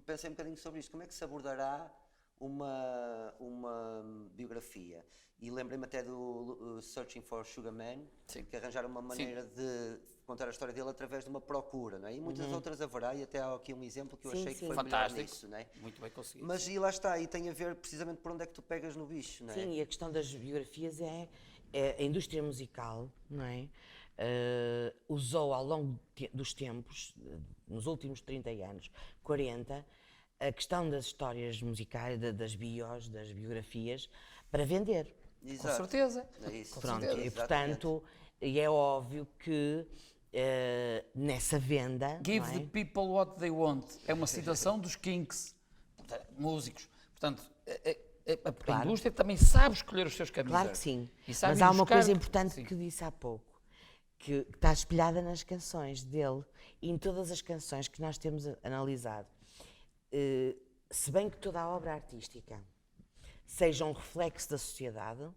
pensei um bocadinho sobre isto, como é que se abordará uma biografia? E lembrei-me até do Searching for Sugar Man, que arranjaram uma maneira de contar a história dele através de uma procura, não é? E muitas outras haverá, e até há aqui um exemplo que eu achei que foi fantástico, melhor nisso, não é? Muito bem conseguido. Mas e lá está, e tem a ver precisamente por onde é que tu pegas no bicho, não é? Sim, e a questão das biografias é a indústria musical, não é? Usou ao longo dos tempos, nos últimos 30 anos, 40, a questão das histórias musicais, das biografias, para vender. Exato. Com certeza. É isso. Pronto, Exatamente. e portanto, é óbvio que nessa venda. Give não é? the people what they want. É uma citação dos Kinks, músicos. Portanto, a Claro. indústria também sabe escolher os seus caminhos. Claro que sim. E sabe Mas há uma buscar- coisa importante Sim. que disse há pouco, que está espelhada nas canções dele e em todas as canções que nós temos analisado. Se bem que toda a obra artística seja um reflexo da sociedade,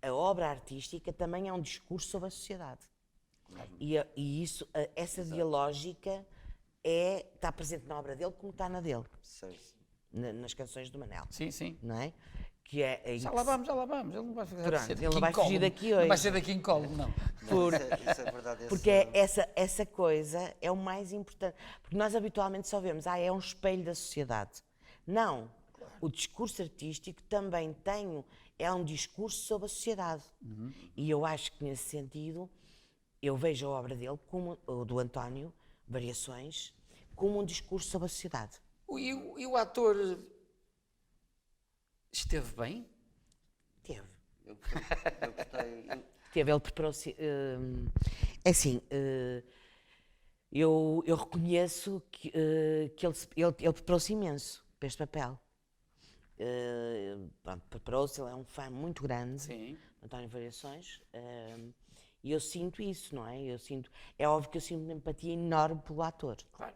a obra artística também é um discurso sobre a sociedade. E essa dialógica está presente na obra dele como está na dele, Certo. nas canções do Manel. Sim, sim. Não é? Que é Já lá vamos. Ele não vai fazer Pronto, ser ele não daqui vai incólume. fugir daqui Não hoje. vai ser daqui incólume, não. Isso é verdade. Porque essa coisa é o mais importante. Porque nós habitualmente só vemos, é um espelho da sociedade. Não. O discurso artístico também é um discurso sobre a sociedade. E eu acho que nesse sentido, eu vejo a obra dele, como do António, Variações, como um discurso sobre a sociedade. E o ator esteve bem? Teve. Eu gostei. Teve, ele preparou-se. É assim, eu reconheço que ele preparou-se imenso para este papel. Pronto, preparou-se, ele é um fã muito grande, Sim. António Variações, e eu sinto isso, não é? É óbvio que eu sinto uma empatia enorme pelo ator. Claro.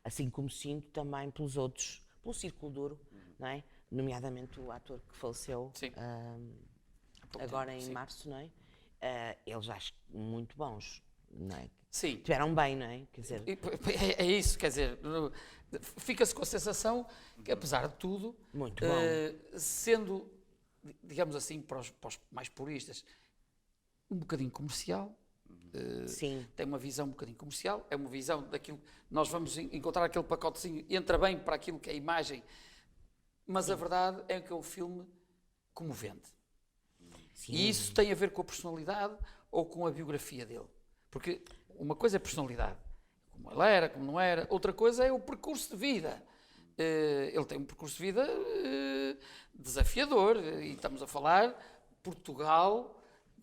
Assim como sinto também pelos outros, pelo Círculo Duro, não é? Nomeadamente o ator que faleceu Sim. agora em sim. março, não é? Eles acho que muito bons, não é? Sim. Tiveram bem, não é? Quer dizer, É isso, quer dizer, fica-se com a sensação que, apesar de tudo, Muito bom. sendo, digamos assim, para os mais puristas, um bocadinho comercial, sim. tem uma visão um bocadinho comercial, é uma visão daquilo, nós vamos encontrar aquele pacotezinho, entra bem para aquilo que é a imagem, mas a verdade é que é um filme comovente. Sim. E isso tem a ver com a personalidade ou com a biografia dele. Porque uma coisa é personalidade, como ele era, como não era. Outra coisa é o percurso de vida. Ele tem um percurso de vida desafiador. E estamos a falar Portugal,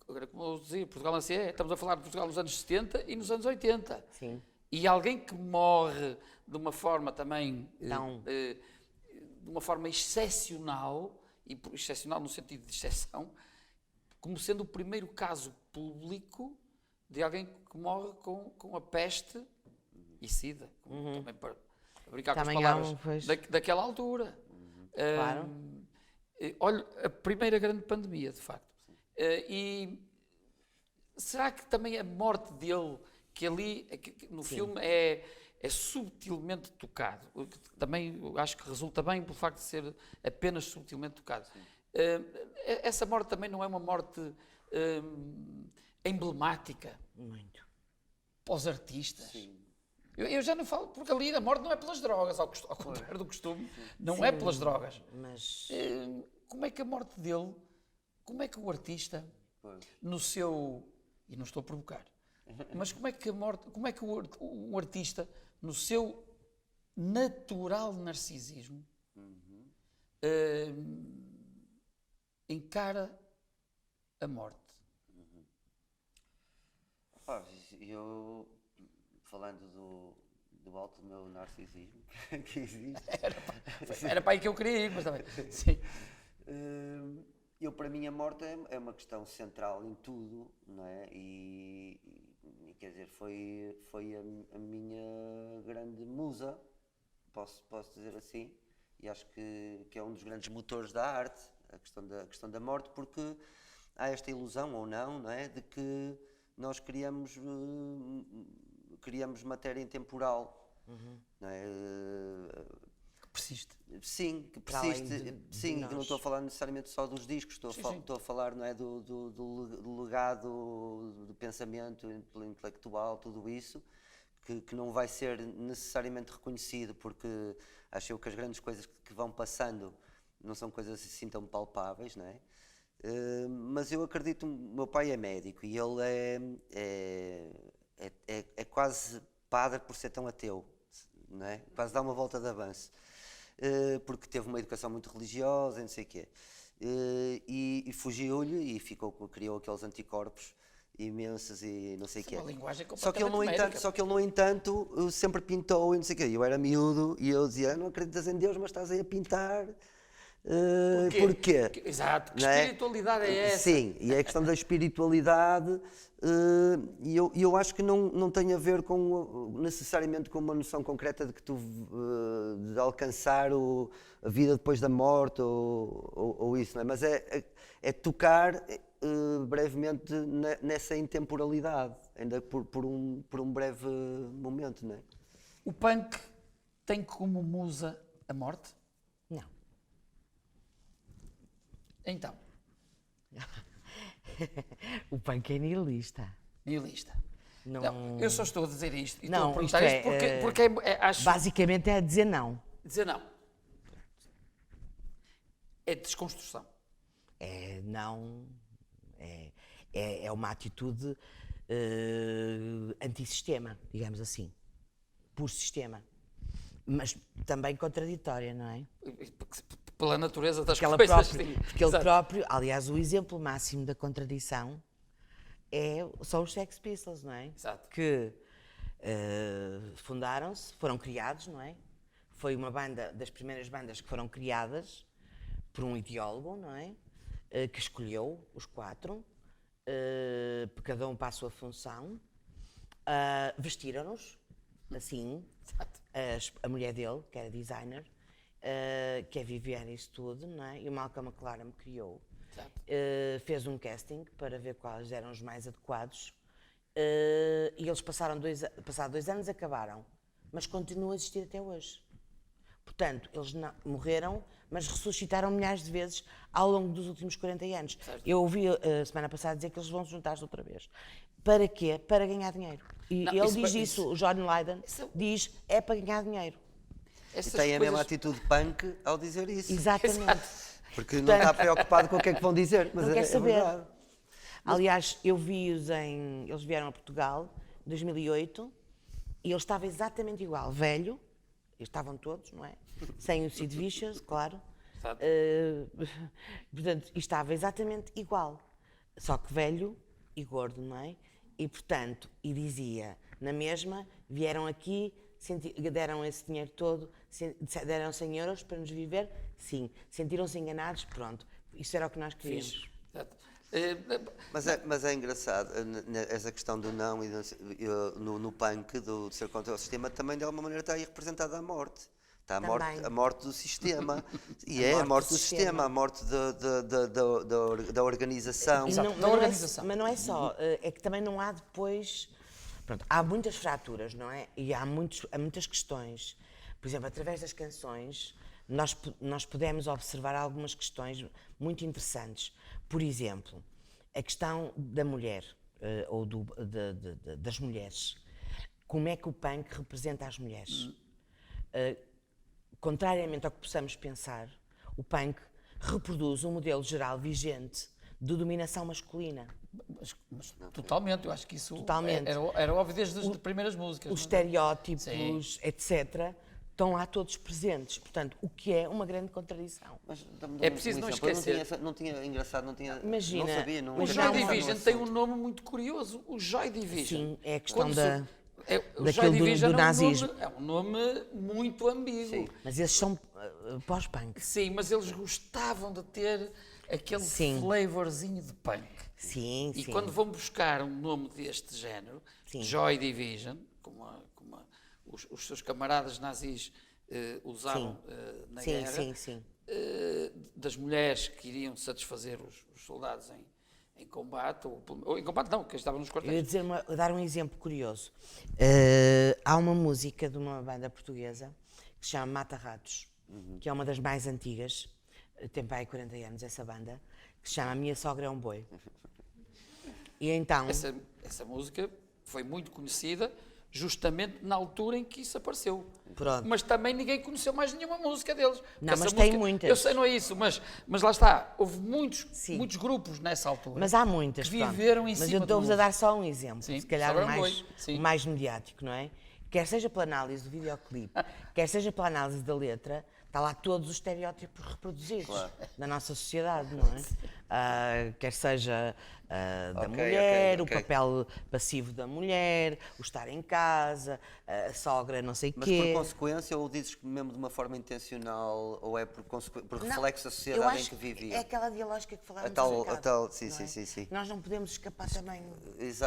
agora como eu dizia, Portugal estamos a falar de Portugal nos anos 70 e nos anos 80. Sim. E alguém que morre de uma forma também, de uma forma excepcional, e excepcional no sentido de exceção, como sendo o primeiro caso público de alguém que morre com a peste e SIDA, também para brincar Também com as palavras pois. daquela altura. Claro. Olha, a primeira grande pandemia, de facto. E será que também a morte dele, que ali que no filme é subtilmente tocado, que também eu acho que resulta bem pelo facto de ser apenas subtilmente tocado. Essa morte também não é uma morte emblemática para os artistas? Sim. Eu já não falo, porque ali a morte não é pelas drogas, ao contrário do costume, não é pelas drogas. Mas Como é que a morte dele, como é que o artista, no seu, e não estou a provocar, mas como é que o artista, no seu natural narcisismo, encara a morte? Eu, falando do alto do meu narcisismo, que existe... Era para aí que eu queria ir, mas também. Sim. Para mim, a morte é uma questão central em tudo, não é? E quer dizer, foi a minha grande musa, posso dizer assim, e acho que é um dos grandes motores da arte, a questão da morte, porque há esta ilusão, ou não é? De que nós criamos matéria intemporal, não é? Que persiste. Sim, que Para além persiste. de Sim, nós. não estou a falar necessariamente só dos discos, estou a falar, não é, do legado do pensamento intelectual, tudo isso, que não vai ser necessariamente reconhecido, porque acho eu que as grandes coisas que vão passando não são coisas assim tão palpáveis, não é? Mas eu acredito, o meu pai é médico e ele é quase padre por ser tão ateu, não é? Quase dá uma volta de avanço, porque teve uma educação muito religiosa e não sei o quê, e fugiu-lhe e criou aqueles anticorpos imensos e não sei o quê. Uma linguagem Só que ele, no entanto, sempre pintou e não sei o quê. Eu era miúdo e eu dizia, não acreditas em Deus, mas estás aí a pintar. Porquê? Exato, que Não é? espiritualidade é essa? Sim, e é a questão da espiritualidade, e eu acho que não tem a ver necessariamente com uma noção concreta de que de alcançar a vida depois da morte ou isso, não é? Mas é tocar brevemente nessa intemporalidade, ainda por um breve momento, não é? O punk tem como musa a morte? não. Então, O punk é nihilista. nihilista. Não, Não, eu só estou a dizer isto e Não, estou a perguntar isto isto porque acho... basicamente é dizer não. Dizer não. É desconstrução. É não. É uma atitude antissistema, digamos assim. Por sistema. Mas também contraditória, não é? Pela natureza das Porque coisas. ele próprio, aliás, o exemplo máximo da contradição são os Sex Pistols, não é? Exato. Que fundaram-se, foram criados, não é? Foi uma das primeiras bandas que foram criadas por um ideólogo, não é? Que escolheu os quatro, cada um para a sua função, vestiram-nos assim, a mulher dele, que era designer, que é Viviane isso tudo, não é? E o Malcolm McLaren criou. Fez um casting para ver quais eram os mais adequados, e eles passados 2 anos acabaram, mas continuam a existir até hoje. Portanto, eles morreram, mas ressuscitaram milhares de vezes ao longo dos últimos 40 anos. Certo. Eu ouvi a semana passada dizer que eles vão se juntar outra vez. Para quê? Para ganhar dinheiro. E ele diz isso, o John Lydon diz, é para ganhar dinheiro. E tem a mesma atitude punk ao dizer isso. Exatamente. Porque não está preocupado com o que é que vão dizer, mas não quer saber. Verdade. Aliás, eles vieram a Portugal em 2008 e ele estava exatamente igual, velho, estavam todos, não é? Sem o Sid Vicious, claro. Portanto, estava exatamente igual, só que velho e gordo, não é? E, portanto, dizia, na mesma, vieram aqui, deram esse dinheiro todo, deram 100 euros para nos viver, sim. Sentiram-se enganados, pronto. Isso era o que nós queríamos. Mas é engraçado, essa questão do não e no punk, de ser contra o sistema, também de alguma maneira está aí representada a morte. Está a morte do sistema. E é a morte do sistema, a morte da organização. Da organização. Mas não é só, é que também não há depois... Pronto, há muitas fraturas, não é? E há muitas questões. Por exemplo, através das canções, nós podemos observar algumas questões muito interessantes. Por exemplo, a questão da mulher, ou das mulheres. Como é que o punk representa as mulheres? Contrariamente ao que possamos pensar, o punk reproduz um modelo geral vigente de dominação masculina. Mas totalmente, eu acho que isso Totalmente. era óbvio desde as primeiras músicas. Os estereótipos, Sim. etc., estão lá todos presentes. Portanto, o que é uma grande contradição. Mas, É preciso não esquecer. Não tinha engraçado, não tinha. Imagina, não sabia, não O mas Joy não- Division tem um nome muito curioso, o Joy Division. Sim, é a questão Quando o daquilo Joy do Division nazismo. é um nome muito ambíguo. Sim. Mas esses são pós-punk. Sim, mas eles gostavam de ter aquele Sim. flavorzinho de punk. Sim, E sim. quando vão buscar um nome deste género, Sim. Joy Division, como os seus camaradas nazis usavam na Sim, guerra, sim. das mulheres que iriam satisfazer os soldados em combate, ou em combate não, que estavam nos Eu ia quartéis. dizer dar um exemplo curioso. Há uma música de uma banda portuguesa que se chama Mata Ratos, que é uma das mais antigas, tem para aí 40 anos essa banda, que se chama A Minha Sogra é um Boi. E então... Essa música foi muito conhecida justamente na altura em que isso apareceu. Pronto. Mas também ninguém conheceu mais nenhuma música deles. Porque Não, essa mas tem música, muitas. Eu sei, não é isso, mas lá está. Houve muitos grupos nessa altura. Mas há muitas, que pronto. viveram em Mas cima eu estou-vos a do- dar só um exemplo, Sim, se calhar Sogra o é um mais, Boi, sim. o mais mediático, não é? Quer seja pela análise do videoclipe, quer seja pela análise da letra, está lá todos os estereótipos reproduzidos da nossa sociedade, não é? Quer seja da mulher, ok. o papel passivo da mulher, o estar em casa, a sogra não sei Mas quê. por consequência, ou dizes que mesmo de uma forma intencional, ou é por Não, reflexo da eu sociedade em acho que vivia? É aquela dialógica que falávamos A tal- há bocado, a tal- sim, não é? sim. Nós não podemos escapar também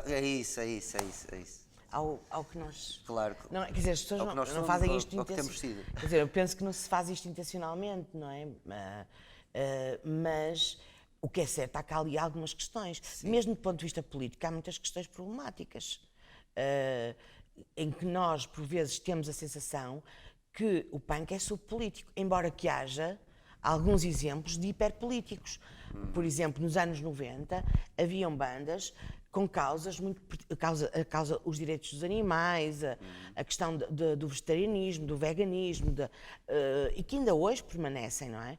É isso. ao que nós... Claro. Não, quer dizer, as pessoas Ao que não nós somos, fazem ao- isto ao que temos sido. Quer dizer, eu penso que não se faz isto intencionalmente, não é? Mas o que é certo, há cá ali algumas questões. Mesmo do ponto de vista político, há muitas questões problemáticas. Em que nós, por vezes, temos a sensação que o punk é subpolítico, embora que haja alguns exemplos de hiperpolíticos. Por exemplo, nos anos 90, haviam bandas com causas muito... os direitos dos animais, a questão do vegetarianismo, do veganismo, e que ainda hoje permanecem, não é?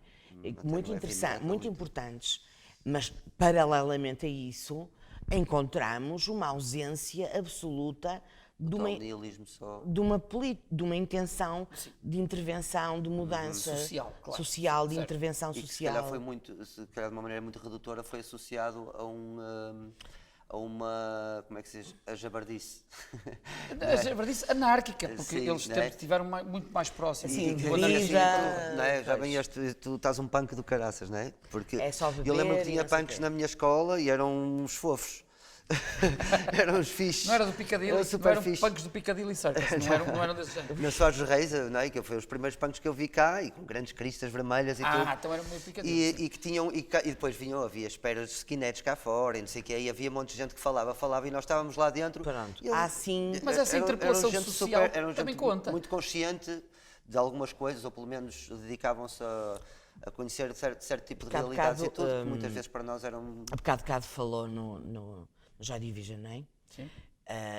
Muito interessantes, muito importantes. Mas, paralelamente a isso, encontramos uma ausência absoluta de uma, nihilismo só. de uma intenção de intervenção, de mudança Social, claro. social, de Certo. intervenção E que se social. calhar foi muito, se calhar de uma maneira muito redutora, foi associado a uma, como é que se diz, a jabardice. A jabardice anárquica, porque Sim, eles não é? estiveram muito mais próximos. Sim, do vida. anarquismo. Não é? Já bem tu estás um punk do caraças, não é? Porque É só eu lembro beber que e tinha não sei punks quê. na minha escola e eram uns fofos. Eram uns fixes. Não era do Piccadilly, Eram não super eram fixe. punks do Piccadilly Circus, não eram desse género. Na Soares Reis, não é? Que foi os primeiros punks que eu vi cá e com grandes cristas vermelhas e tudo. Então era meio Piccadilly. E que tinham, e depois havia esperas de skinheads cá fora e não sei o quê, e havia um monte de gente que falava e nós estávamos lá dentro. Pronto. E eles- Assim, Mas essa eram interpelação gente social eram também gente conta. muito consciente de algumas coisas, ou pelo menos dedicavam-se a conhecer certo tipo de Bocado, realidades e bocado, tudo, que muitas vezes para nós eram... há bocado falou no Joy Division, não é? Sim.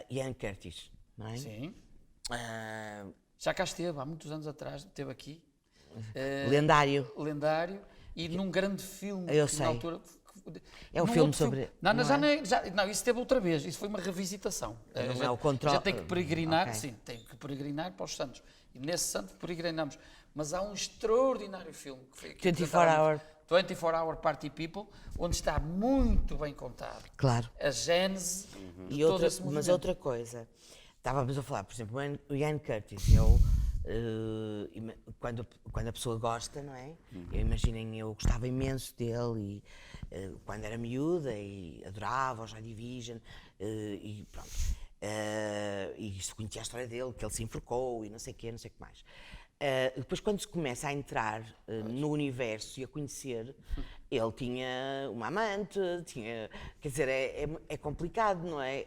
Ian Curtis, não é? Sim. Ah, Já cá esteve, há muitos anos atrás, esteve aqui. lendário. Lendário. E num grande filme. Eu que sei. Na altura, É um num filme outro sobre- Não, não já é? não, não, isso teve outra vez. Isso foi uma revisitação. Não Já- é o controle- Já tem que peregrinar, Ok. sim, tem que peregrinar para os santos. E nesse santo peregrinamos. Mas há um extraordinário filme que foi aqui 24 Hour Party People, onde está muito bem contado Claro. a gênese de E todo outra, esse movimento. mas outra coisa, estávamos a falar, por exemplo, o Ian Curtis, eu Quando a pessoa gosta, não é? Imaginem, eu gostava imenso dele e quando era miúda e adorava o Joy Division e pronto. E isso conhecia a história dele, que ele se enforcou e não sei o quê, não sei o que mais. Depois, quando se começa a entrar no universo e a conhecer, ele tinha uma amante, quer dizer, é complicado, não é?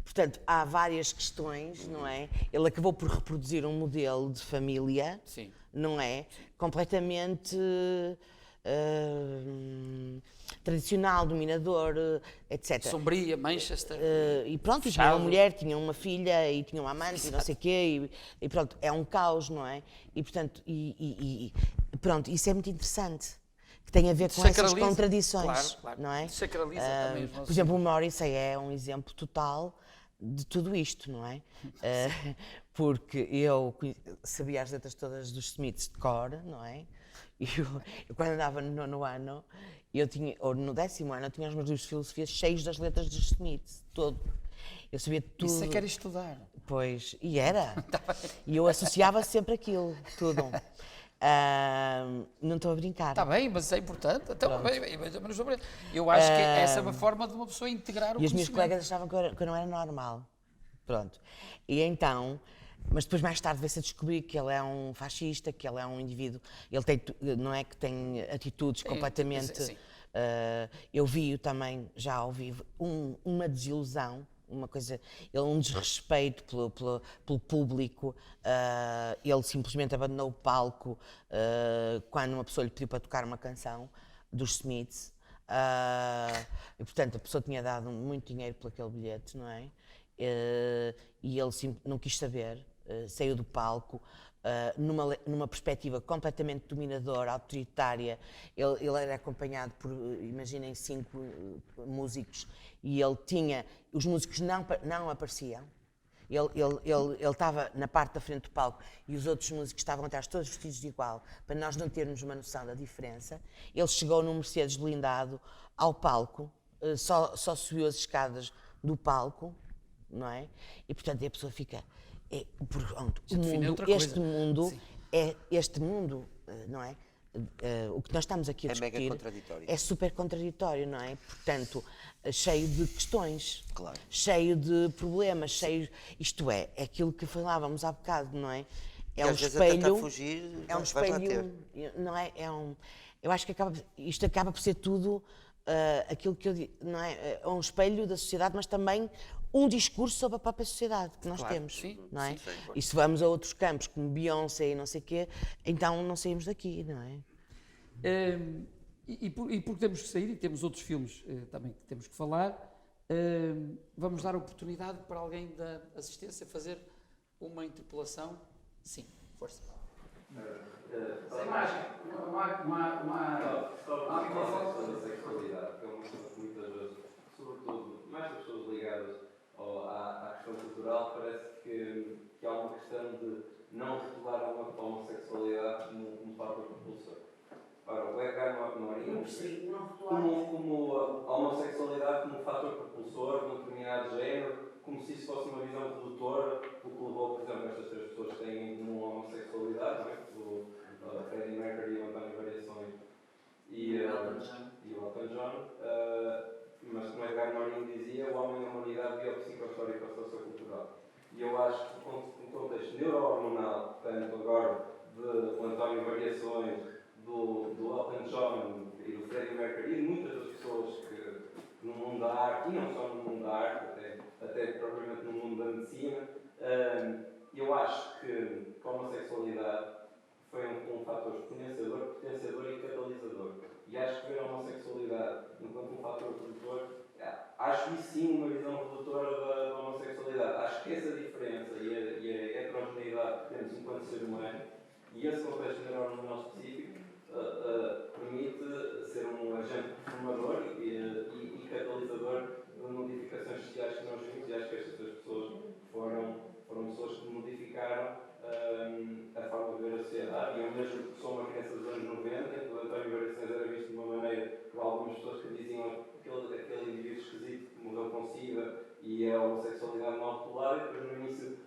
Portanto, há várias questões, não é? Ele acabou por reproduzir um modelo de família, Sim. não é? Completamente tradicional, dominador, etc. Sombria, Manchester. E pronto, tinha fechado. uma mulher, tinha uma filha e tinha uma amante e não sei o quê, e pronto, é um caos, não é? E portanto, pronto, isso é muito interessante. Que tem a ver com essas Sacraliza, contradições, claro. não é? Sacraliza também os nossos... Por exemplo, o Morrissey é um exemplo total de tudo isto, não é? Porque eu sabia as letras todas dos Smiths de cor, não é? E eu quando andava no 9º ano, ou no 10º ano, eu tinha os meus livros de filosofia cheios das letras dos Smiths, todo. Eu sabia tudo. Isso é que era estudar. Pois, e era. E eu associava sempre aquilo, tudo. Não estou a brincar. Está bem, mas isso é importante. Então, eu acho que essa é uma forma de uma pessoa integrar o E os meus conhecimento. colegas achavam que eu não era normal. Pronto. E então, mas depois mais tarde veio-se a descobrir que ele é um fascista, que ele é um indivíduo, ele tem, não é que tem atitudes completamente... sim. Eu vi-o também, já ao vivo, uma desilusão, uma coisa, um desrespeito pelo público, ele simplesmente abandonou o palco quando uma pessoa lhe pediu para tocar uma canção dos Smiths, e portanto a pessoa tinha dado muito dinheiro por aquele bilhete, não é? E ele não quis saber, saiu do palco, numa perspectiva completamente dominadora, autoritária. Ele era acompanhado por, imaginem, 5 músicos e ele tinha, os músicos não apareciam. Ele estava na parte da frente do palco e os outros músicos estavam atrás, todos vestidos de igual, para nós não termos uma noção da diferença. Ele chegou num Mercedes blindado ao palco, só subiu as escadas do palco, não é? E portanto a pessoa fica... Este mundo, não é? O que nós estamos aqui a discutir mega contraditório. é super contraditório, não é? Portanto, cheio de questões, Claro. cheio de problemas, isto é aquilo que falávamos há bocado, não é? É um às vezes a tentar espelho, fugir, é um vais lá espelho, não é? Eu acho que isto acaba por ser tudo aquilo que eu digo, não é? É um espelho da sociedade, mas também um discurso sobre a própria sociedade que nós temos, sim, não é? sim, E se vamos a outros campos, como Beyoncé e não sei o quê, então não saímos daqui, não é? E porque temos que sair e temos outros filmes também que temos que falar, vamos dar oportunidade para alguém da assistência fazer uma interpelação. Sim, força. Sem imagem. Da sexualidade, que é uma questão que muitas vezes, sobretudo, mais as pessoas ligadas à questão cultural, parece que há uma questão de não rotular a homossexualidade como fator propulsor. Ora, o Edgar Morin como a homossexualidade como fator propulsor de um determinado género, como se isso fosse uma visão redutora, o que levou, por exemplo, estas 3 pessoas que têm em comum a homossexualidade, não é? O Freddie Mercury e o António Variações e o Elton John, mas como Edgar Morin dizia, o homem e a humanidade biopsicohistórica e sociocultural. E eu acho que no contexto neurohormonal, tanto agora do António Variações, do Elton John e do Freddie Mercury e de muitas das pessoas que no mundo da arte, e não só no mundo da arte, até propriamente no mundo da medicina, eu acho que a homossexualidade foi um fator potenciador e catalisador. E acho que ver a homossexualidade enquanto um fator redutor, acho isso sim uma visão redutora da homossexualidade. Acho que essa diferença e a heterogeneidade que temos enquanto ser humano e esse contexto neuronal específico permite ser um agente formador e catalisador de modificações sociais que nós vimos, e acho que estas 3 pessoas foram pessoas que modificaram a forma de ver a sociedade. E eu mesmo sou uma criança dos anos 90, em que o António Variações era visto de uma maneira por algumas pessoas que diziam aquele indivíduo esquisito que morreu com SIDA e a homossexualidade mal rotulada, e depois no início,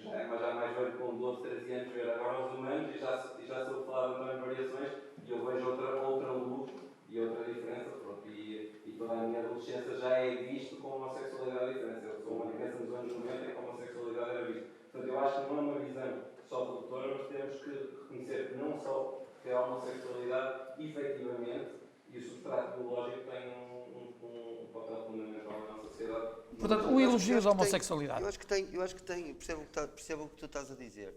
já mais velho, com 12, variações e eu vejo outra luz e outra diferença, pronto, e toda a minha adolescência já é visto com homossexualidade diferente. Eu sou uma criança nos anos 90 em que a homossexualidade era vista. Portanto, eu acho que não é uma visão só redutora, mas temos que reconhecer que não só que a homossexualidade, efetivamente, e o substrato biológico tem um papel fundamental na nossa sociedade. Portanto, o elogio da homossexualidade. Eu acho que tem, percebo o que tu estás a dizer.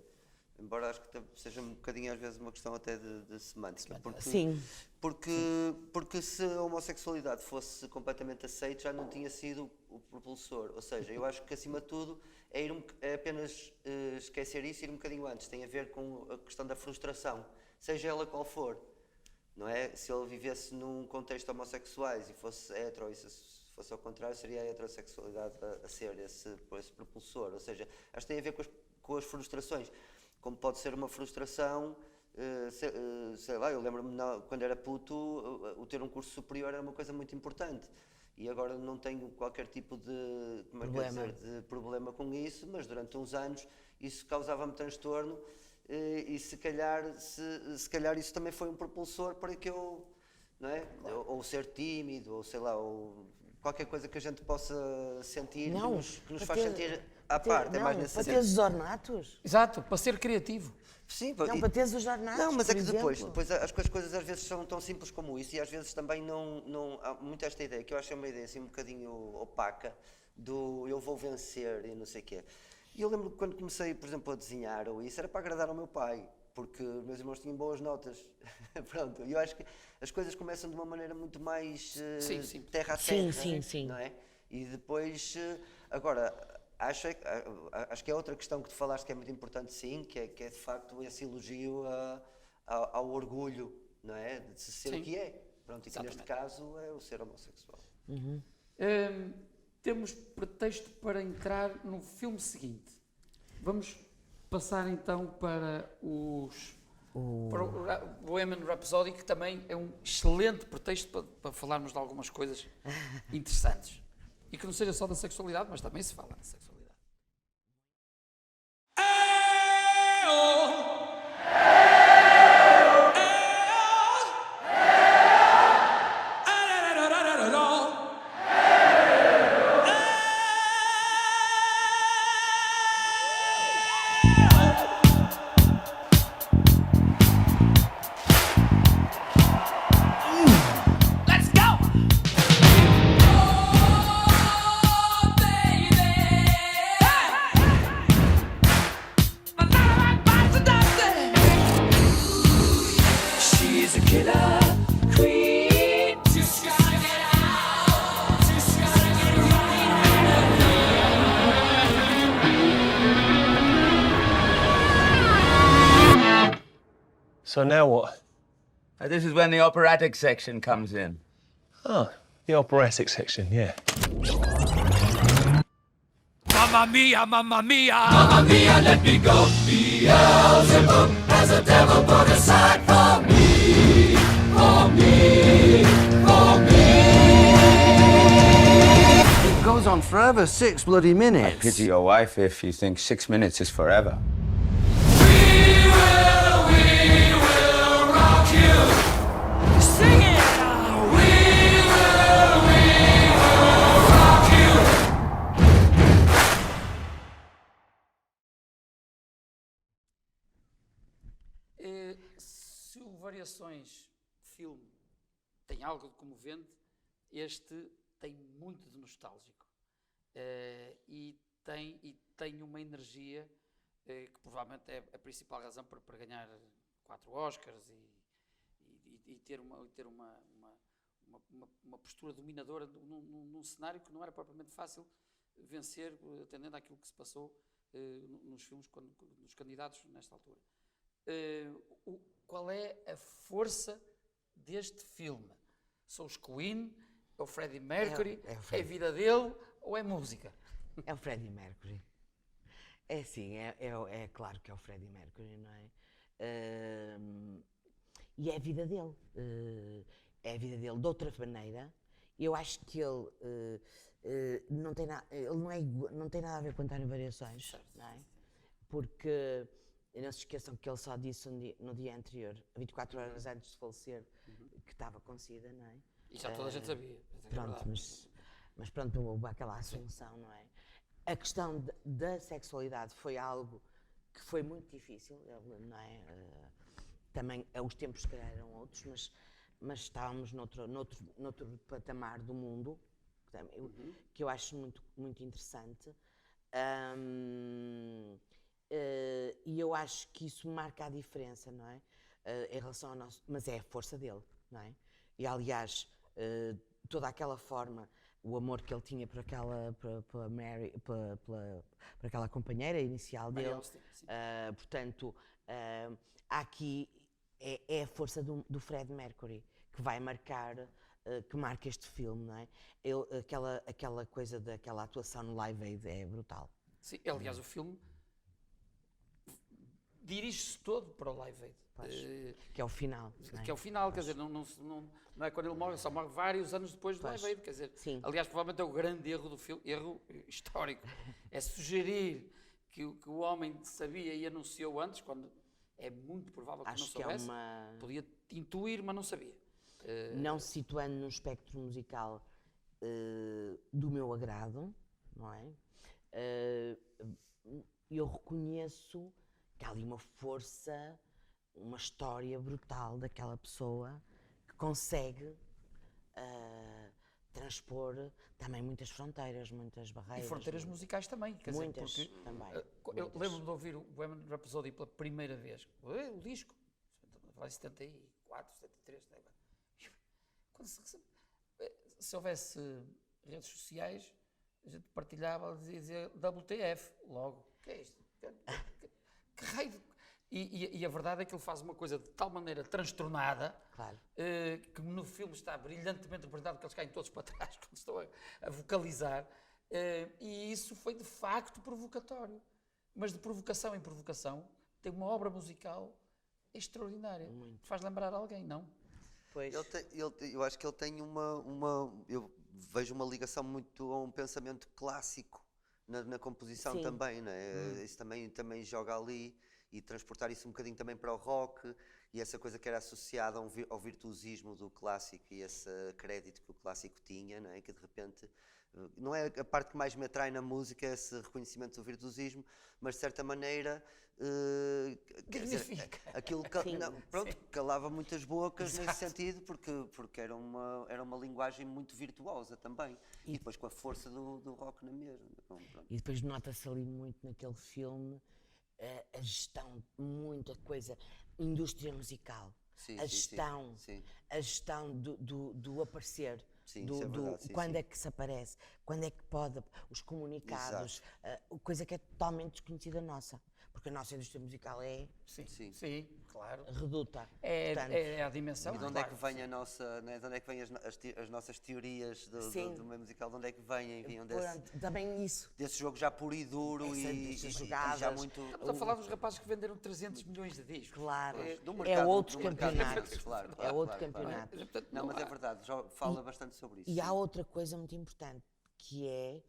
Embora acho que seja um bocadinho às vezes uma questão até de semântica. Sim. Porque se a homossexualidade fosse completamente aceita, já não tinha sido o propulsor. Ou seja, eu acho que acima de tudo é apenas esquecer isso e ir um bocadinho antes. Tem a ver com a questão da frustração, seja ela qual for. Não é? Se ele vivesse num contexto homossexuais e fosse hetero, e se fosse ao contrário, seria a heterossexualidade a ser esse propulsor. Ou seja, acho que tem a ver com as frustrações. Como pode ser uma frustração, sei lá, eu lembro-me quando era puto, o ter um curso superior era uma coisa muito importante. E agora não tenho qualquer tipo de problema com isso, mas durante uns anos isso causava-me transtorno e se calhar isso também foi um propulsor para que eu, não é? Ou ser tímido, ou sei lá, ou qualquer coisa que a gente possa sentir que nos faz sentir à parte. É mais nesse para teres os ornatos. Exato, para ser criativo. Sim, para teres os ornatos. Não, mas é que depois as coisas às vezes são tão simples como isso e às vezes também não há muito esta ideia, que eu acho uma ideia assim um bocadinho opaca, do eu vou vencer e não sei o quê. E eu lembro que quando comecei, por exemplo, a desenhar ou isso, era para agradar ao meu pai, porque meus irmãos tinham boas notas. Pronto, e eu acho que as coisas começam de uma maneira muito mais terra a terra, sim. não é? E depois, agora, acho que é outra questão que tu falaste que é muito importante, sim, que é de facto esse elogio ao orgulho, não é? De ser o que é. Pronto, e que neste caso é o ser homossexual. Temos pretexto para entrar no filme seguinte. Vamos passar então para o Bohemian Rhapsody, que também é um excelente pretexto para falarmos de algumas coisas interessantes. E que não seja só da sexualidade, mas também se fala da sexualidade. So now what? This is when the operatic section comes in. Oh, the operatic section, yeah. Mamma mia, mamma mia, mamma mia, let me go. Beelzebub has a devil put aside for me, for me, for me. It goes on forever, 6 bloody minutes. I pity your wife if you think 6 minutes is forever. We will rock you. Sing it now. We will rock you. Se o Variações filme tem algo de comovente, este tem muito de nostálgico. E tem uma energia que provavelmente é a principal razão para ganhar 4 Oscars e ter uma postura dominadora num cenário que não era propriamente fácil vencer, atendendo àquilo que se passou nos filmes, nos candidatos nesta altura. Qual é a força deste filme? São os Queen? É o Freddie Mercury? É a vida dele ou é música? É o Freddie Mercury. É sim, é claro que é o Freddie Mercury, não é? E é a vida dele. É a vida dele de outra maneira. Eu acho que ele não tem nada a ver com António Variações, não é? Porque E não se esqueçam que ele só disse no dia anterior, 24 horas antes de falecer, que estava com SIDA, não é? E já toda a gente sabia. Pronto, mas pronto, houve aquela assunção, não é? A questão da sexualidade foi algo que foi muito difícil, não é? Também os tempos se calhar eram outros, mas estávamos noutro patamar do mundo, que eu acho muito, muito interessante. E eu acho que isso marca a diferença, não é? Em relação ao nosso... Mas é a força dele, não é? E aliás, toda aquela forma, o amor que ele tinha por aquela, pela Mary, por aquela companheira inicial dele, portanto, há aqui é a força do Fred Mercury que vai marcar, que marca este filme, não é? Aquela coisa daquela atuação no Live Aid é brutal. Sim, aliás, o filme dirige-se todo para o Live Aid. Que é o final. Que é o final, quer dizer, não é quando ele morre, só morre vários anos depois do Live Aid, quer dizer, aliás, provavelmente é o grande erro do filme, erro histórico, é sugerir que o homem sabia e anunciou antes, quando é muito provável que não soubesse, podia intuir, mas não sabia. Não se situando num espectro musical do meu agrado, não é? Eu reconheço que há ali uma força, uma história brutal daquela pessoa que consegue transpor também muitas fronteiras, muitas barreiras. E fronteiras musicais também, quer muitas dizer, porque também. Eu lembro-me de ouvir o Bohemian Rhapsody pela primeira vez, o disco, em 74, 73, se houvesse redes sociais, a gente partilhava e dizia WTF, logo, o que é isto? Que raio de... E a verdade é que ele faz uma coisa de tal maneira transtornada, que no filme está brilhantemente representado, que eles caem todos para trás quando estão a vocalizar, e isso foi de facto provocatório. Mas de provocação em provocação tem uma obra musical extraordinária. Faz lembrar alguém, não? Pois. Eu acho que ele tem eu vejo uma ligação muito a um pensamento clássico na composição também, não é? Isso também joga ali, e transportar isso um bocadinho também para o rock, e essa coisa que era associada ao virtuosismo do clássico e esse crédito que o clássico tinha, não é? Que de repente, não é a parte que mais me atrai na música, esse reconhecimento do virtuosismo, mas de certa maneira quer dizer, aquilo calava muitas bocas nesse sentido, porque era uma linguagem muito virtuosa também, e depois com a força do rock na mesma. E depois nota-se ali muito naquele filme a gestão, muita coisa, indústria musical, a gestão do aparecer, quando é que se aparece, quando é que pode, os comunicados, coisa que é totalmente desconhecida nossa, porque a nossa indústria musical é claro, reduta. É a dimensão. E de onde é que vem a nossa, né, de onde é que vêm as nossas teorias do meio musical, de onde é que vêm? Também isso. Desse jogo já puro e duro e já muito... Estamos a falar dos rapazes que venderam 300 milhões de discos. Claro, é outro campeonato. É outro campeonato. Não, mas é verdade, já fala bastante sobre isso. E há outra coisa muito importante, que é,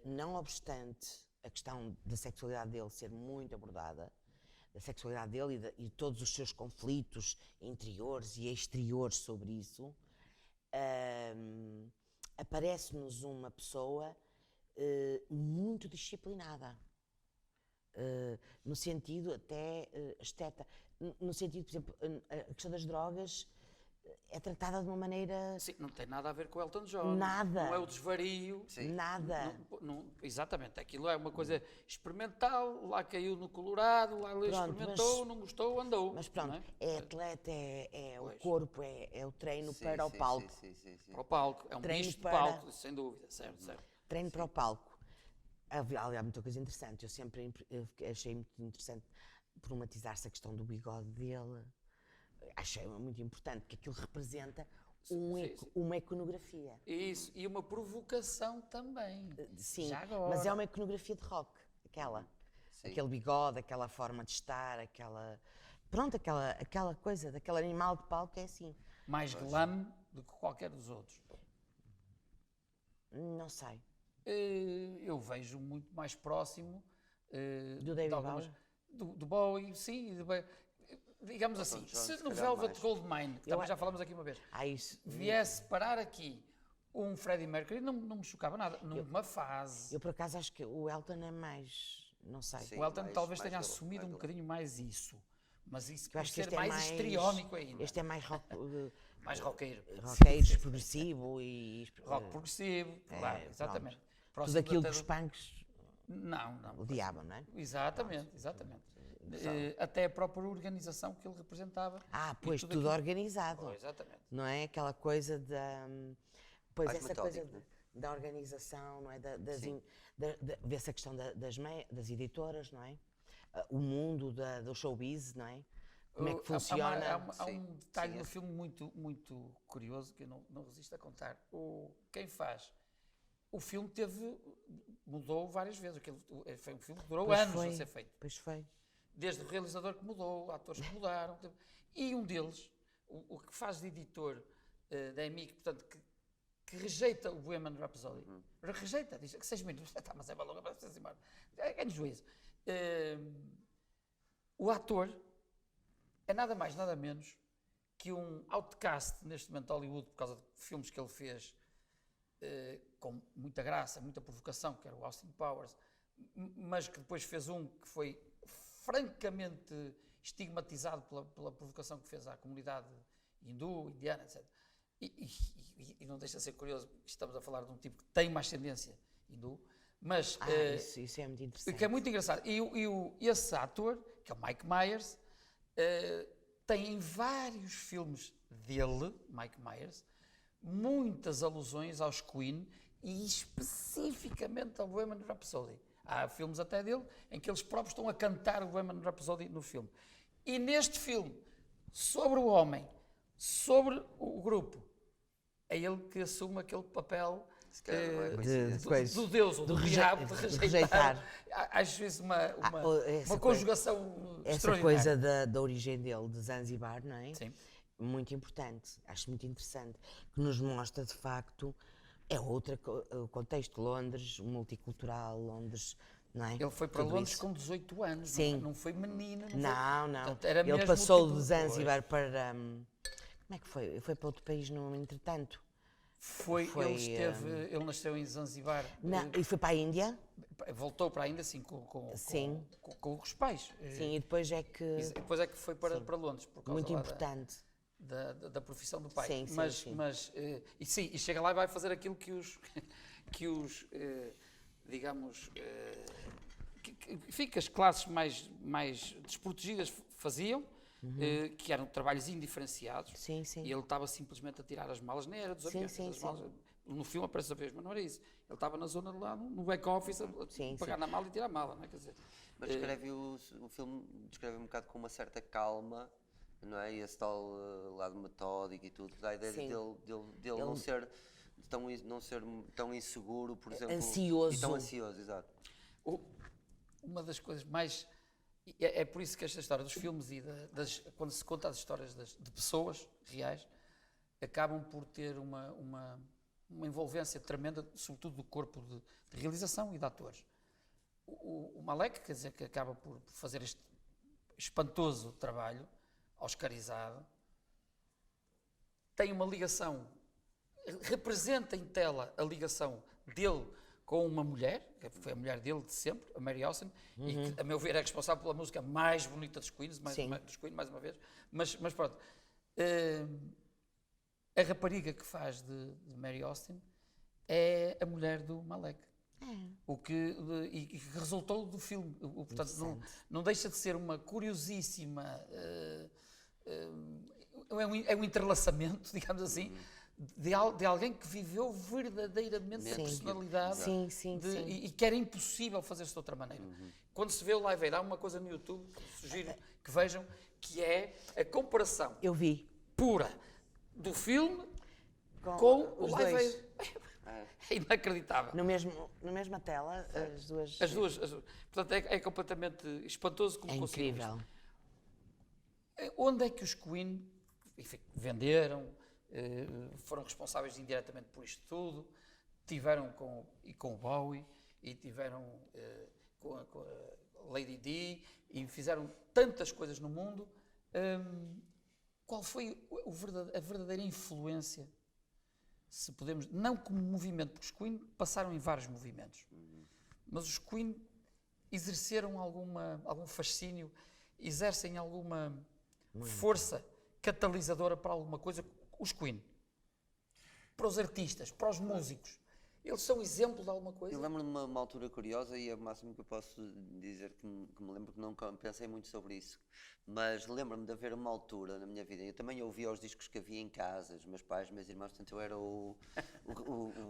não obstante a questão da sexualidade dele ser muito abordada, da sexualidade dele e todos os seus conflitos interiores e exteriores sobre isso, aparece-nos uma pessoa muito disciplinada, no sentido até esteta, no sentido, por exemplo, a questão das drogas é tratada de uma maneira... Sim, não tem nada a ver com o Elton John. Nada. Não é o desvario. Nada. Exatamente, aquilo é uma coisa experimental, lá caiu no Colorado, lá experimentou, não gostou, andou. Mas pronto, é atleta, é o corpo, é o treino para o palco. Para o palco, é um misto de palco, sem dúvida, certo. Treino para o palco. Há muita coisa interessante, eu sempre achei muito interessante problematizar-se a questão do bigode dele. Achei muito importante, porque aquilo representa uma iconografia. Isso, e uma provocação também. Sim, mas é uma iconografia de rock, aquele bigode, aquela forma de estar, aquela coisa, daquele animal de palco é assim. Mais glam do que qualquer dos outros. Não sei. Eu vejo muito mais próximo do David Bowie? do Bowie, sim, digamos assim, John, se se no calhar Velvet mais. Goldmine, que também já falamos aqui uma vez, viesse parar aqui um Freddie Mercury, não me chocava nada, numa fase. Eu por acaso acho que o Elton é mais, não sei. Sim, O Elton mais- talvez mais tenha do- assumido mais um do- bocadinho mais isso, mas isso Eu por acho que ser este é mais mais histriónico ainda. Este é mais rock, Mais roqueiro. roqueiro, progressivo e Rock progressivo, claro, exatamente. Tudo Próximo aquilo que até os punks Não. odiavam, não é? Exatamente. Até a própria organização que ele representava. Pois, e tudo aquilo- organizado. Exatamente. Não é? Aquela coisa da... Pois, Mais essa coisa metódico, da organização, não é? Sim. Vê-se a questão das editoras, não é? O mundo do showbiz, não é? Como é que funciona? Há um detalhe sim, no filme muito curioso que eu não resisto a contar. Quem faz o filme mudou várias vezes. Foi um filme que durou anos a ser feito. Pois foi. Desde o realizador que mudou, atores que mudaram. E um deles, o que faz de editor da EMI, portanto, que rejeita o Bohemian Rhapsody. Rejeita, diz que 6 minutos, mas é maluco, para se embora. É de juízo. O ator é nada mais, nada menos que um outcast neste momento de Hollywood por causa de filmes que ele fez com muita graça, muita provocação, que era o Austin Powers, mas que depois fez um que foi francamente estigmatizado pela provocação que fez à comunidade hindu, indiana, etc. E não deixa de ser curioso, estamos a falar de um tipo que tem uma ascendência hindu, mas... Isso é muito interessante. Que é muito engraçado. Esse ator, que é o Mike Myers, tem em vários filmes dele, Mike Myers, muitas alusões aos Queen e especificamente ao Bohemian Rhapsody. Há filmes até dele em que eles próprios estão a cantar o Bohemian Rhapsody no filme. E neste filme, sobre o homem, sobre o grupo, é ele que assume aquele papel do Deus ou do diabo de rejeitar. Acho isso uma conjugação essa extraordinária. coisa da origem dele, de Zanzibar, não é? Sim. Muito importante, acho muito interessante, que nos mostra de facto, o contexto, Londres, multicultural, Londres, não é? Ele foi para Tudo Londres isso. com 18 anos, Sim. não foi menino. Não. Portanto, era Ele mesmo passou tipo de Zanzibar para... como é que foi? Foi para outro país no entretanto? Ele nasceu em Zanzibar. E foi para a Índia? Voltou para a Índia, sim, com os pais. Sim, e depois é que... Depois é que foi para Londres, por causa Muito lá importante. da profissão do pai. Sim. E chega lá e vai fazer aquilo que os digamos, que as classes mais desprotegidas faziam, que eram trabalhos indiferenciados. Sim. E ele estava simplesmente a tirar as malas, nem era dos aviões. Malas, no filme aparece a vez, mas não era isso. Ele estava na zona de lá, no back-office, a pegar na mala e tirar a mala, não é? Quer dizer, mas descreve o filme descreve um bocado com uma certa calma, não é? E esse tal lado metódico e tudo, dá a ideia dele não ser tão inseguro, por exemplo. Ansioso. E tão ansioso, exato. Uma das coisas mais... É por isso que esta história dos filmes e quando se conta as histórias de pessoas reais, acabam por ter uma envolvência tremenda, sobretudo do corpo de realização e de atores. O Malek, quer dizer, que acaba por fazer este espantoso trabalho, oscarizado, tem uma ligação, representa em tela a ligação dele com uma mulher, que foi a mulher dele de sempre, a Mary Austin, e que, a meu ver, é responsável pela música mais bonita dos Queen, mais uma vez. Mas pronto. A rapariga que faz de Mary Austin é a mulher do Malek. E que resultou do filme. Portanto, não deixa de ser uma curiosíssima... é um entrelaçamento, digamos assim, de alguém que viveu verdadeiramente a personalidade e que era impossível fazer-se de outra maneira. Quando se vê o Live Aid, há uma coisa no YouTube, sugiro que vejam, que é a comparação pura do filme com o Live Aid. É inacreditável. Na mesma tela, as duas... Portanto, é completamente espantoso como conseguiram incrível. Isto. Onde é que os Queen venderam, foram responsáveis indiretamente por isto tudo, tiveram com o Bowie e tiveram Lady Di, e fizeram tantas coisas no mundo. Qual foi a verdadeira influência, se podemos, não como movimento, porque os Queen passaram em vários movimentos, mas os Queen exerceram algum fascínio, exercem alguma força catalisadora para alguma coisa, os Queen, para os artistas, para os músicos. Eles são exemplo de alguma coisa? Eu lembro-me de uma altura curiosa, e é o máximo que eu posso dizer que me lembro, que nunca pensei muito sobre isso, mas lembro-me de haver uma altura na minha vida, eu também ouvia os discos que havia em casa, os meus pais, meus irmãos, portanto eu era o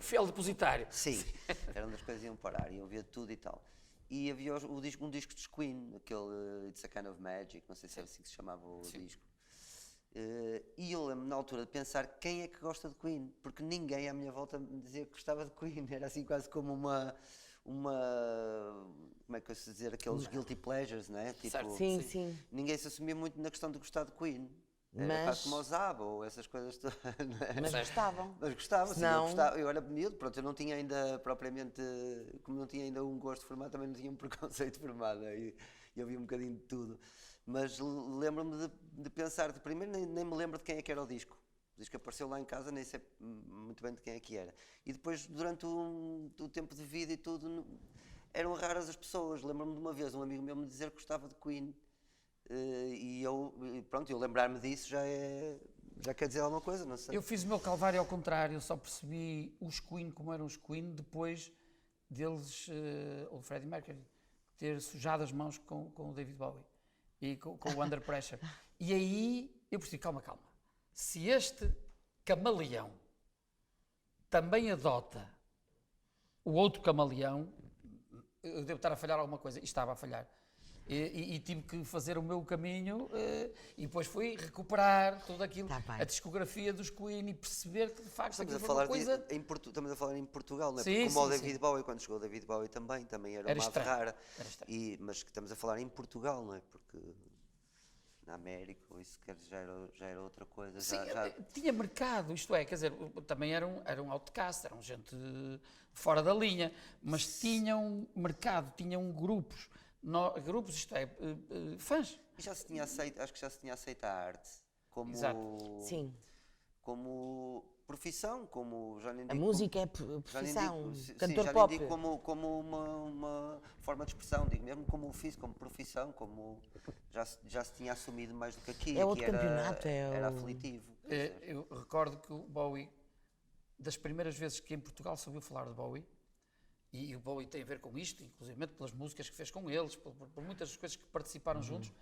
fiel depositário. Sim, era onde as coisas iam parar, e eu ouvia tudo e tal. E havia um disco dos Queen, aquele It's a Kind of Magic, não sei se era assim que se chamava o disco. E eu lembro na altura de pensar quem é que gosta de Queen, porque ninguém à minha volta me dizia que gostava de Queen, era assim quase como uma como é que eu sei dizer, aqueles guilty pleasures, não é? Tipo, sim. Ninguém se assumia muito na questão de gostar de Queen. Era quase como o Zaba ou essas coisas todas. Mas gostavam. Mas gostava, sim, não... eu era miúdo, pronto, eu não tinha ainda propriamente, como não tinha ainda um gosto formado, também não tinha um preconceito formado, e eu via um bocadinho de tudo. Mas lembro-me de pensar, de primeiro nem me lembro de quem é que era o disco. O disco apareceu lá em casa, nem sei muito bem de quem é que era. E depois, durante o tempo de vida e tudo, eram raras as pessoas. Lembro-me de uma vez um amigo meu me dizer que gostava de Queen. E eu lembrar-me disso já quer dizer alguma coisa, não sei. Eu fiz o meu calvário ao contrário, eu só percebi os Queen como eram os Queen depois deles, o Freddie Mercury, ter sujado as mãos com o David Bowie e com o Under Pressure. E aí eu percebi, calma, se este camaleão também adota o outro camaleão, eu devo estar a falhar alguma coisa, e estava a falhar. E tive que fazer o meu caminho e depois fui recuperar tudo aquilo, a discografia dos Queen, e perceber que de facto estamos aquilo foi uma coisa... Estamos a falar em Portugal, não é? Sim, como o sim, David Bowie, quando chegou o David Bowie também era uma ave rara. Mas que estamos a falar em Portugal, não é? Porque na América, ou isso já era outra coisa. Sim, tinha mercado, isto é, quer dizer, também eram outcast, eram gente fora da linha, mas tinham mercado, tinham grupos, isto é, fãs. E já se tinha aceito, acho que já se tinha aceito a arte como, como profissão, como já nem digo, a música é profissão, cantor já pop. Nem digo como uma forma de expressão, digo mesmo como ofício, como profissão, como já se tinha assumido mais do que aqui. É outro aqui campeonato, era aflitivo. Eu recordo que o Bowie, das primeiras vezes que em Portugal se ouviu falar de Bowie, e o Bowie tem a ver com isto, inclusive pelas músicas que fez com eles, por muitas das coisas que participaram juntos,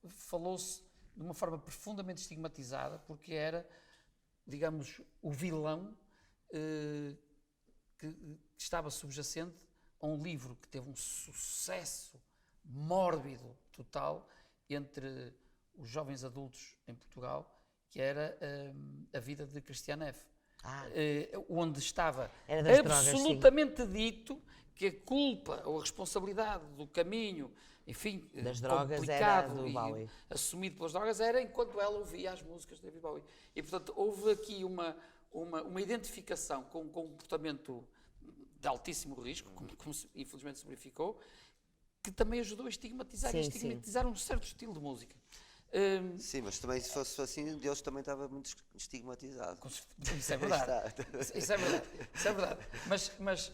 falou-se de uma forma profundamente estigmatizada, porque era, digamos, o vilão que estava subjacente a um livro que teve um sucesso mórbido total entre os jovens adultos em Portugal, que era A Vida de Christian F. Onde estava absolutamente dito que a culpa ou a responsabilidade do caminho, enfim, das drogas complicado era do Bowie, assumido pelas drogas, era enquanto ela ouvia as músicas de David Bowie. E, portanto, houve aqui uma identificação com um comportamento de altíssimo risco, como infelizmente se verificou, que também ajudou a estigmatizar um certo estilo de música. Sim, mas também se fosse assim, Deus também estava muito estigmatizado. Isso é verdade. Isso é verdade. Mas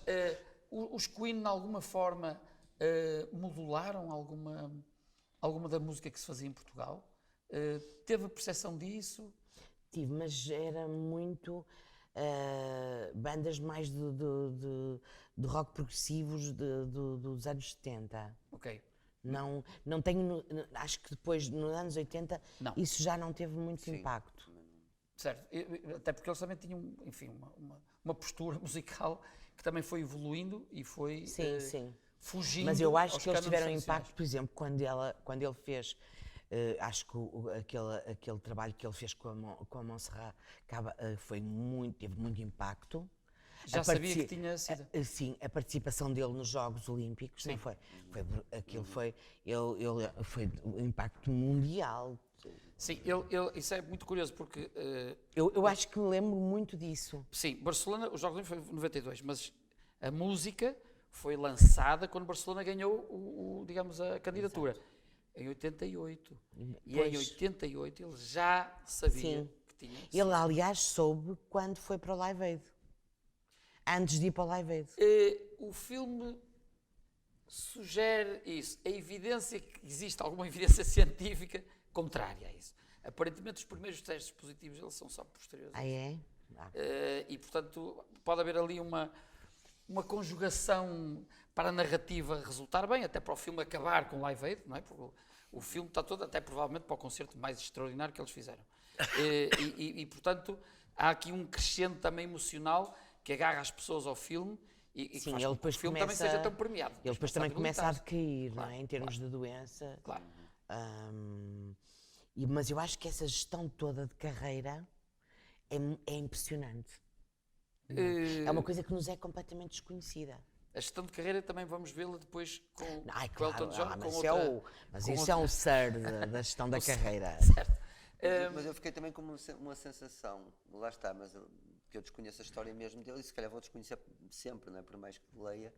os Queen, de alguma forma, modularam alguma da música que se fazia em Portugal? Teve a percepção disso? Tive, mas era muito bandas mais de rock progressivos dos anos 70. Ok. Não tenho, acho que depois, nos anos 80, isso já não teve muito impacto. Certo, até porque eles também tinham, enfim, uma postura musical que também foi evoluindo e foi fugindo. Mas eu acho que eles tiveram impacto, por exemplo, quando ele fez, acho que aquele trabalho que ele fez com a Montserrat teve muito impacto. Já sabia que tinha sido. Sim, a participação dele nos Jogos Olímpicos, não foi? Aquilo foi um impacto mundial. Sim, isso é muito curioso porque... eu acho que me lembro muito disso. Sim, Barcelona, os Jogos Olímpicos foi em 92, mas a música foi lançada quando Barcelona ganhou digamos, a candidatura. Em 88. E em 88 ele já sabia que tinha... Ele, aliás, soube quando foi para o Live Aid. Antes de ir para o Live Aid. O filme sugere isso. A evidência que existe, alguma evidência científica contrária a isso. Aparentemente os primeiros testes positivos eles são só posteriores. Ah, é? E, portanto, pode haver ali uma conjugação para a narrativa resultar bem, até para o filme acabar com Live Aid, não é? Porque o filme está todo, até provavelmente, para o concerto mais extraordinário que eles fizeram. Portanto, há aqui um crescente também emocional que agarra as pessoas ao filme e que faz com que o filme também seja tão premiado. Ele depois também começa a decair, não é? Em termos de doença. Claro. Mas eu acho que essa gestão toda de carreira é impressionante. É uma coisa que nos é completamente desconhecida. A gestão de carreira também vamos vê-la depois com claro, Elton John. Mas isso é um ser da gestão da carreira. Certo. Mas eu fiquei também com uma sensação, lá está, mas que eu desconheço a história mesmo dele e se calhar vou desconhecer sempre, não é? Por mais que leia,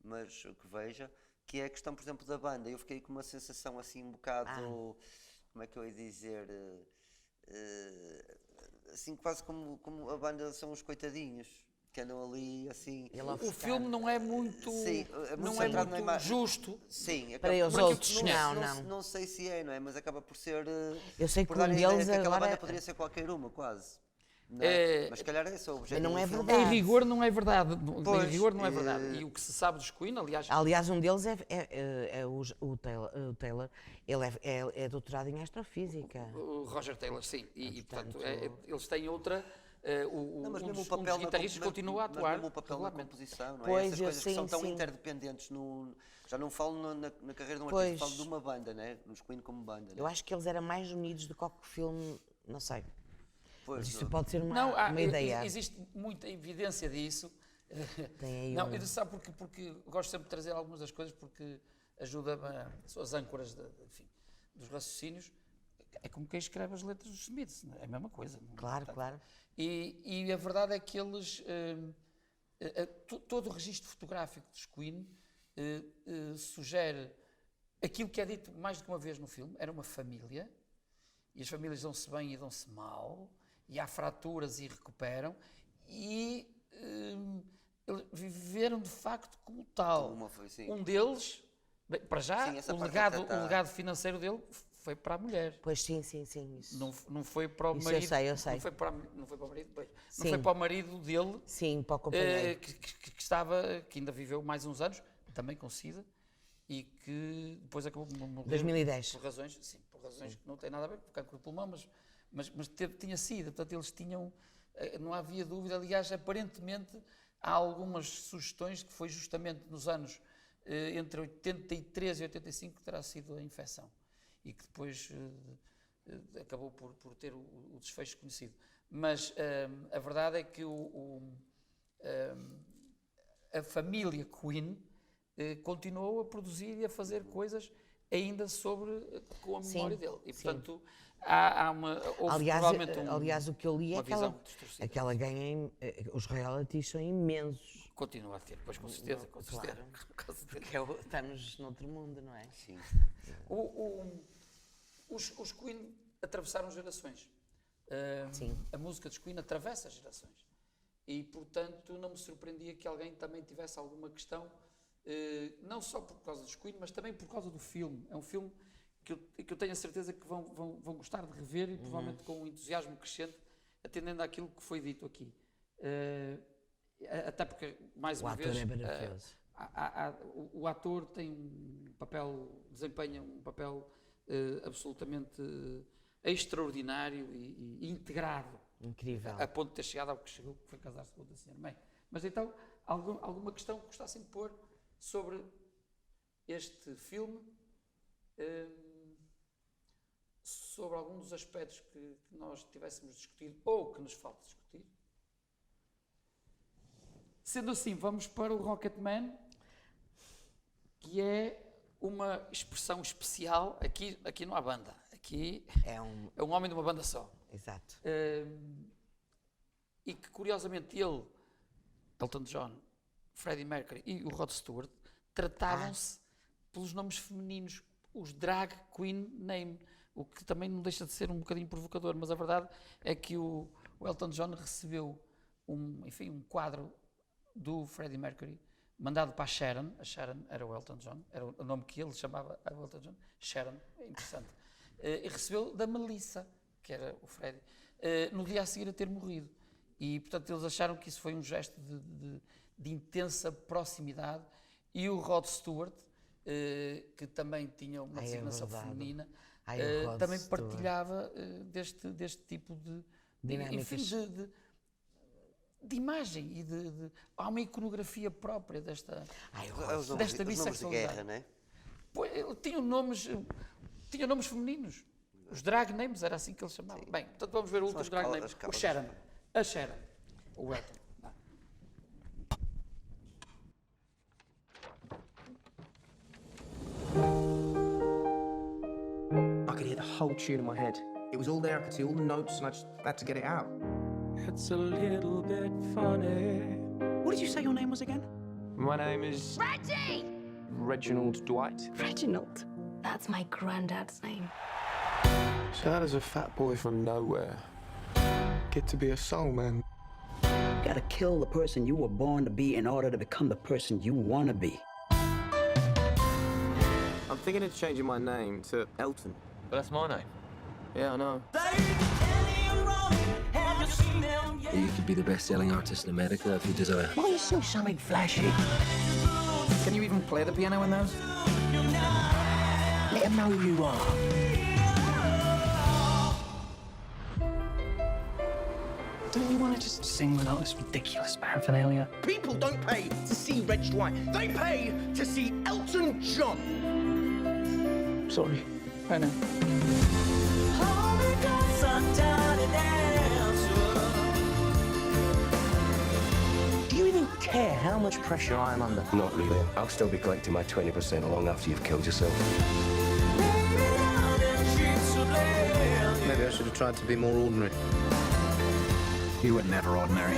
mas que veja, que é a questão, por exemplo, da banda. Eu fiquei com uma sensação assim um bocado, como é que eu ia dizer, assim quase como a banda são os coitadinhos. Que andam ali assim. O filme não é muito, não é muito justo. Sim, para eles outros. Não sei se é, não é? Mas acaba por ser. Eu sei que um deles aquela agora banda poderia ser qualquer uma, quase. Não é? Mas se calhar é esse o objetivo. Mas não é do filme. verdade. Em rigor não é verdade. Em rigor não é verdade. E o que se sabe dos Queen, aliás. Aliás, um deles é o Taylor. Ele é doutorado em astrofísica. O Roger Taylor, sim. E portanto, eles têm outra. Mas Um mesmo dos o papel guitarristas continua a atuar. Mesmo o papel na composição, não é? Pois, essas coisas que são tão sim. interdependentes. Já não falo na carreira de um artista, falo de uma banda, né? Nos Queen como banda. Eu acho que eles eram mais unidos do que o filme, não sei. Pois, mas isso pode ser uma ideia. Existe muita evidência disso. Tem aí não, eu sabe porque gosto sempre de trazer algumas das coisas porque ajuda-me são as âncoras dos raciocínios. É como quem escreve as letras dos Smiths, é a mesma coisa. Claro, claro. E a verdade é que eles, todo o registro fotográfico dos Queen sugere aquilo que é dito mais do que uma vez no filme, era uma família, e as famílias dão-se bem e dão-se mal, e há fraturas e recuperam, e eles viveram de facto como tal. Um deles, bem, para já, o legado financeiro dele foi para a mulher. Pois sim. Isso. Não foi para o isso marido. Eu sei. Não foi para o marido, pois. Não foi para o marido dele. Sim, para o companheiro. Que ainda viveu mais uns anos, também com SIDA, e que depois acabou morrer. 2010. Por razões que não têm nada a ver com o cancro do pulmão, mas tinha SIDA, portanto eles tinham, não havia dúvida, aliás, aparentemente há algumas sugestões que foi justamente nos anos entre 83 e 85 que terá sido a infecção. E que depois acabou por ter o desfecho conhecido. Mas a verdade é que a família Queen continuou a produzir e a fazer coisas ainda com a memória dele. E, portanto, aliás, o que eu li é que aquela ganha, os royalties são imensos. Continua a ter, pois com certeza. Claro. Porque estamos noutro mundo, não é? Sim. Os Queen atravessaram gerações. A música dos Queen atravessa gerações. E, portanto, não me surpreendia que alguém também tivesse alguma questão, não só por causa dos Queen, mas também por causa do filme. É um filme que eu tenho a certeza que vão gostar de rever e provavelmente com um entusiasmo crescente, atendendo àquilo que foi dito aqui. Até porque, mais uma vez, o ator desempenha um papel absolutamente extraordinário e integrado. Incrível. A ponto de ter chegado ao que chegou, que foi casar-se com outra senhora mãe. Mas então, alguma questão que gostassem de pôr sobre este filme, sobre algum dos aspectos que nós tivéssemos discutido ou que nos falta discutir? Sendo assim, vamos para o Rocketman, que é uma expressão especial. Aqui não há banda, aqui é um homem de uma banda só. Exato. E que, curiosamente, Elton John Freddie Mercury e o Rod Stewart tratavam-se pelos nomes femininos, os drag queen name, o que também não deixa de ser um bocadinho provocador, mas a verdade é que o Elton John recebeu um quadro do Freddie Mercury, mandado para a Sharon era o Elton John, era o nome que ele chamava a Elton John, Sharon, é interessante, e recebeu da Melissa, que era o Freddie, no dia a seguir a ter morrido. E, portanto, eles acharam que isso foi um gesto de intensa proximidade. E o Rod Stewart, que também tinha uma designação feminina, também partilhava deste tipo de imagem e há uma iconografia própria desta bissexualidade. De guerra, não é? Tinham nomes femininos. Os drag names, era assim que eles chamavam. Bem, portanto vamos ver o último drag name. O Sharon. A Sharon. O Elton. I could hear the whole tune in my head. It was all there, I could see all the notes, and I just had to get it out. It's a little bit funny. What did you say your name was again? My name is Reggie! Reginald Dwight. Reginald. That's my granddad's name. So how does a fat boy from nowhere get to be a soul man? You gotta kill the person you were born to be in order to become the person you want to be. I'm thinking of changing my name to Elton. But that's my name. Yeah, I know. You could be the best-selling artist in America if you desire. Why are you so something flashy? Can you even play the piano in those? Let them know who you are. Don't you want to just sing without this ridiculous paraphernalia? People don't pay to see Reg Dwight. They pay to see Elton John. Sorry. I know. Do you even care how much pressure I am under? Not really. I'll still be collecting my 20% long after you've killed yourself. Maybe I should have tried to be more ordinary. You were never ordinary.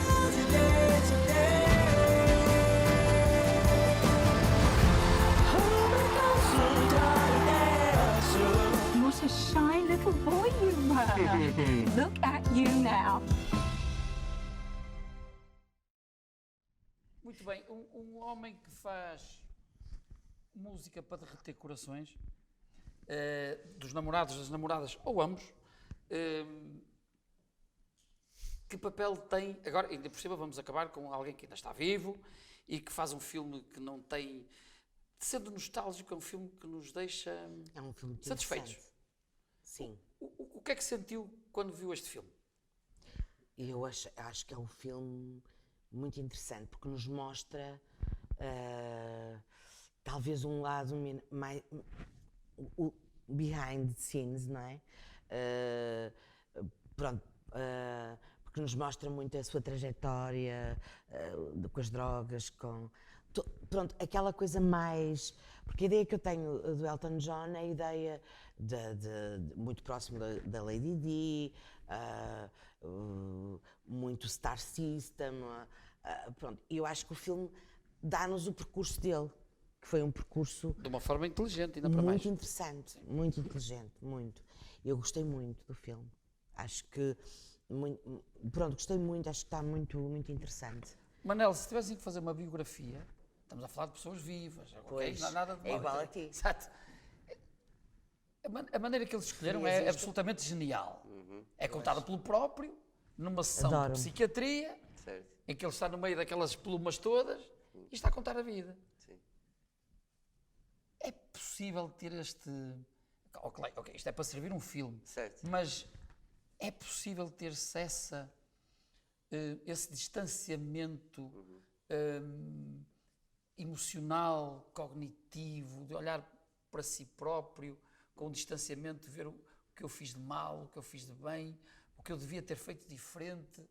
What a shy little boy you were. Look at you now. Muito bem, um homem que faz música para derreter corações, dos namorados, das namoradas, ou ambos, que papel tem, agora ainda por cima vamos acabar com alguém que ainda está vivo e que faz um filme que não tem, sendo nostálgico, é um filme que nos deixa satisfeitos. Sim. O que é que sentiu quando viu este filme? Eu acho que é um filme muito interessante, porque nos mostra talvez um lado mais behind the scenes, não é? Porque nos mostra muito a sua trajetória com as drogas, pronto, aquela coisa mais... Porque a ideia que eu tenho do Elton John é a ideia muito próximo da Lady Di, muito Star System, pronto. E eu acho que o filme dá-nos o percurso dele, que foi um percurso... De uma forma inteligente, ainda para mais. Muito interessante, muito inteligente, muito. Eu gostei muito do filme. Acho que... gostei muito, acho que está muito, muito interessante. Manel, se tivessem que fazer uma biografia, estamos a falar de pessoas vivas, pois, não há nada de mal. É igual a ti. Exato. A maneira que eles escolheram é absolutamente genial. É contada pelo próprio, numa sessão de psiquiatria, em que ele está no meio daquelas plumas todas e está a contar a vida. Sim. É possível ter este... Ok, isto é para servir um filme, certo. Mas é possível ter-se esse distanciamento emocional, cognitivo, de olhar para si próprio, com um distanciamento, de ver o que eu fiz de mal, o que eu fiz de bem, o que eu devia ter feito diferente.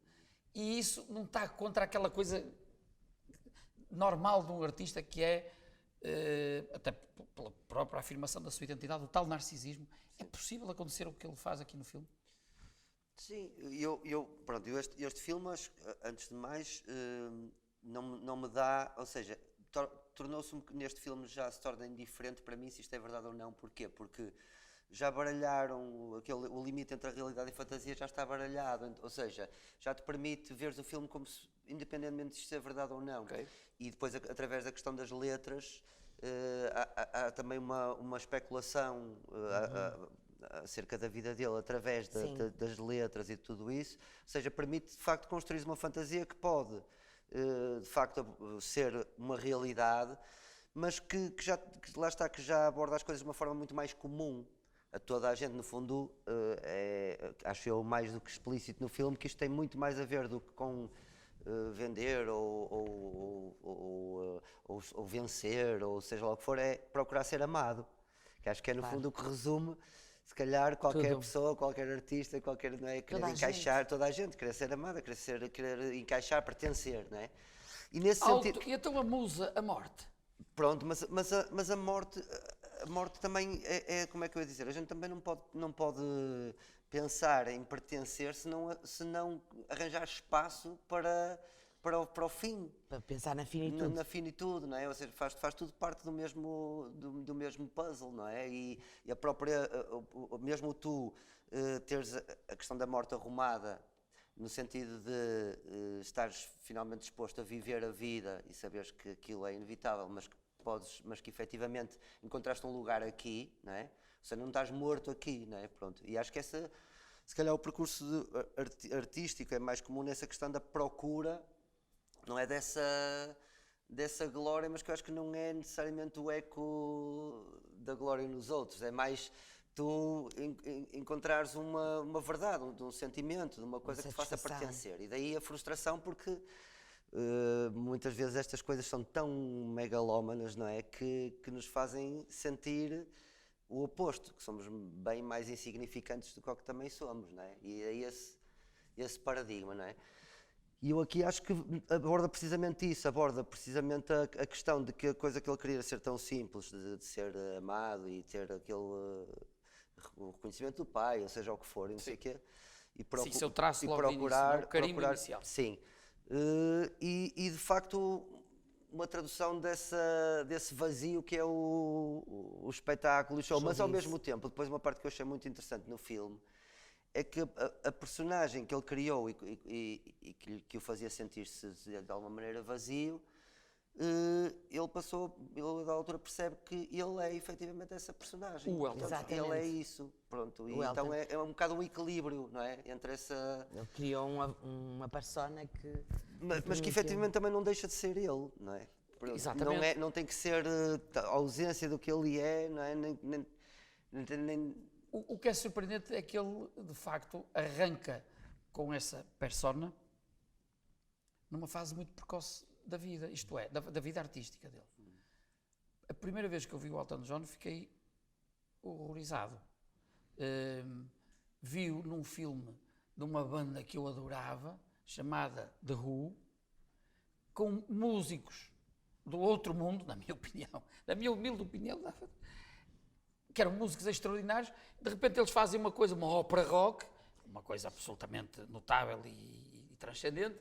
E isso não está contra aquela coisa normal de um artista que é, até pela própria afirmação da sua identidade, o tal narcisismo. É possível acontecer o que ele faz aqui no filme? Sim, este filme, antes de mais, não me dá, ou seja, tornou-se neste filme já se torna indiferente para mim se isto é verdade ou não. Porquê? Porque já baralharam o limite entre a realidade e a fantasia, já está baralhado, ou seja, já te permite veres o filme como se, independentemente de isto ser verdade ou não. E depois, através da questão das letras, há também uma especulação acerca da vida dele através das letras e de tudo isso, ou seja, permite de facto construir uma fantasia que pode de facto ser uma realidade, mas que lá está, que já aborda as coisas de uma forma muito mais comum a toda a gente. No fundo, acho eu mais do que explícito no filme, que isto tem muito mais a ver do que com vender ou vencer, ou seja lá o que for, é procurar ser amado, que acho que é no fundo o que resume se calhar qualquer pessoa, qualquer artista, qualquer, não é, querer encaixar, toda a gente, querer ser amada, querer encaixar, pertencer, não é? E nesse sentido... E então a musa, a morte? Pronto, mas a morte também como é que eu ia dizer, a gente também não pode pensar em pertencer se não arranjar espaço para o fim. Para pensar na finitude. Na finitude, não é? Ou seja, faz tudo parte do mesmo puzzle, não é? E a própria, mesmo tu teres a questão da morte arrumada, no sentido de estares finalmente disposto a viver a vida e saberes que aquilo é inevitável, mas que efetivamente encontraste um lugar aqui, não é? Ou seja, não estás morto aqui, não é? Pronto. E acho que se calhar o percurso artístico é mais comum nessa questão da procura, não é dessa glória, mas que eu acho que não é necessariamente o eco da glória nos outros, é mais tu encontrares uma verdade, um sentimento, de uma coisa que te faça pertencer. E daí a frustração, porque muitas vezes estas coisas são tão megalómanas, não é? Que nos fazem sentir o oposto, que somos bem mais insignificantes do que o que também somos, não é? E é esse paradigma, não é? E eu aqui acho que aborda precisamente isso, aborda precisamente a questão de que a coisa que ele queria ser tão simples, de ser amado e ter aquele reconhecimento do pai, ou seja o que for, não sei o quê. E seu traço logo procurar, o carimbo inicial. Sim. E de facto uma tradução desse vazio que é o espetáculo e o show, mas ao mesmo tempo, depois uma parte que eu achei muito interessante no filme é que a personagem que ele criou e que o fazia sentir-se de alguma maneira vazio, ele da altura percebe que ele é efetivamente essa personagem. O Elton. Ele é isso, pronto. E então é um bocado um equilíbrio, não é? Entre essa... Ele criou uma persona que... Mas que efetivamente também não deixa de ser ele, não é? Exatamente. Não tem que ser a ausência do que ele é, não é? O que é surpreendente é que ele, de facto, arranca com essa persona numa fase muito precoce da vida, isto é, da vida artística dele. A primeira vez que eu vi o Elton John fiquei horrorizado. Vi-o num filme de uma banda que eu adorava, chamada The Who, com músicos do outro mundo, na minha opinião, na minha humilde opinião, que eram músicos extraordinários. De repente eles fazem uma ópera rock, uma coisa absolutamente notável e transcendente,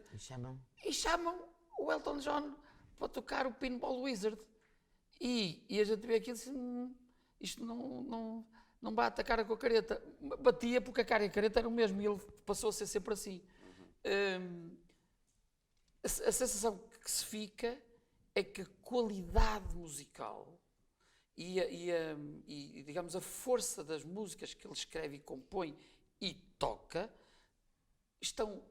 e chamam o Elton John para tocar o Pinball Wizard. E a gente vê aquilo e diz, isto não bate a cara com a careta. Batia porque a cara e a careta eram o mesmo, e ele passou a ser sempre assim. A sensação que se fica é que a qualidade musical e digamos, a força das músicas que ele escreve e compõe e toca estão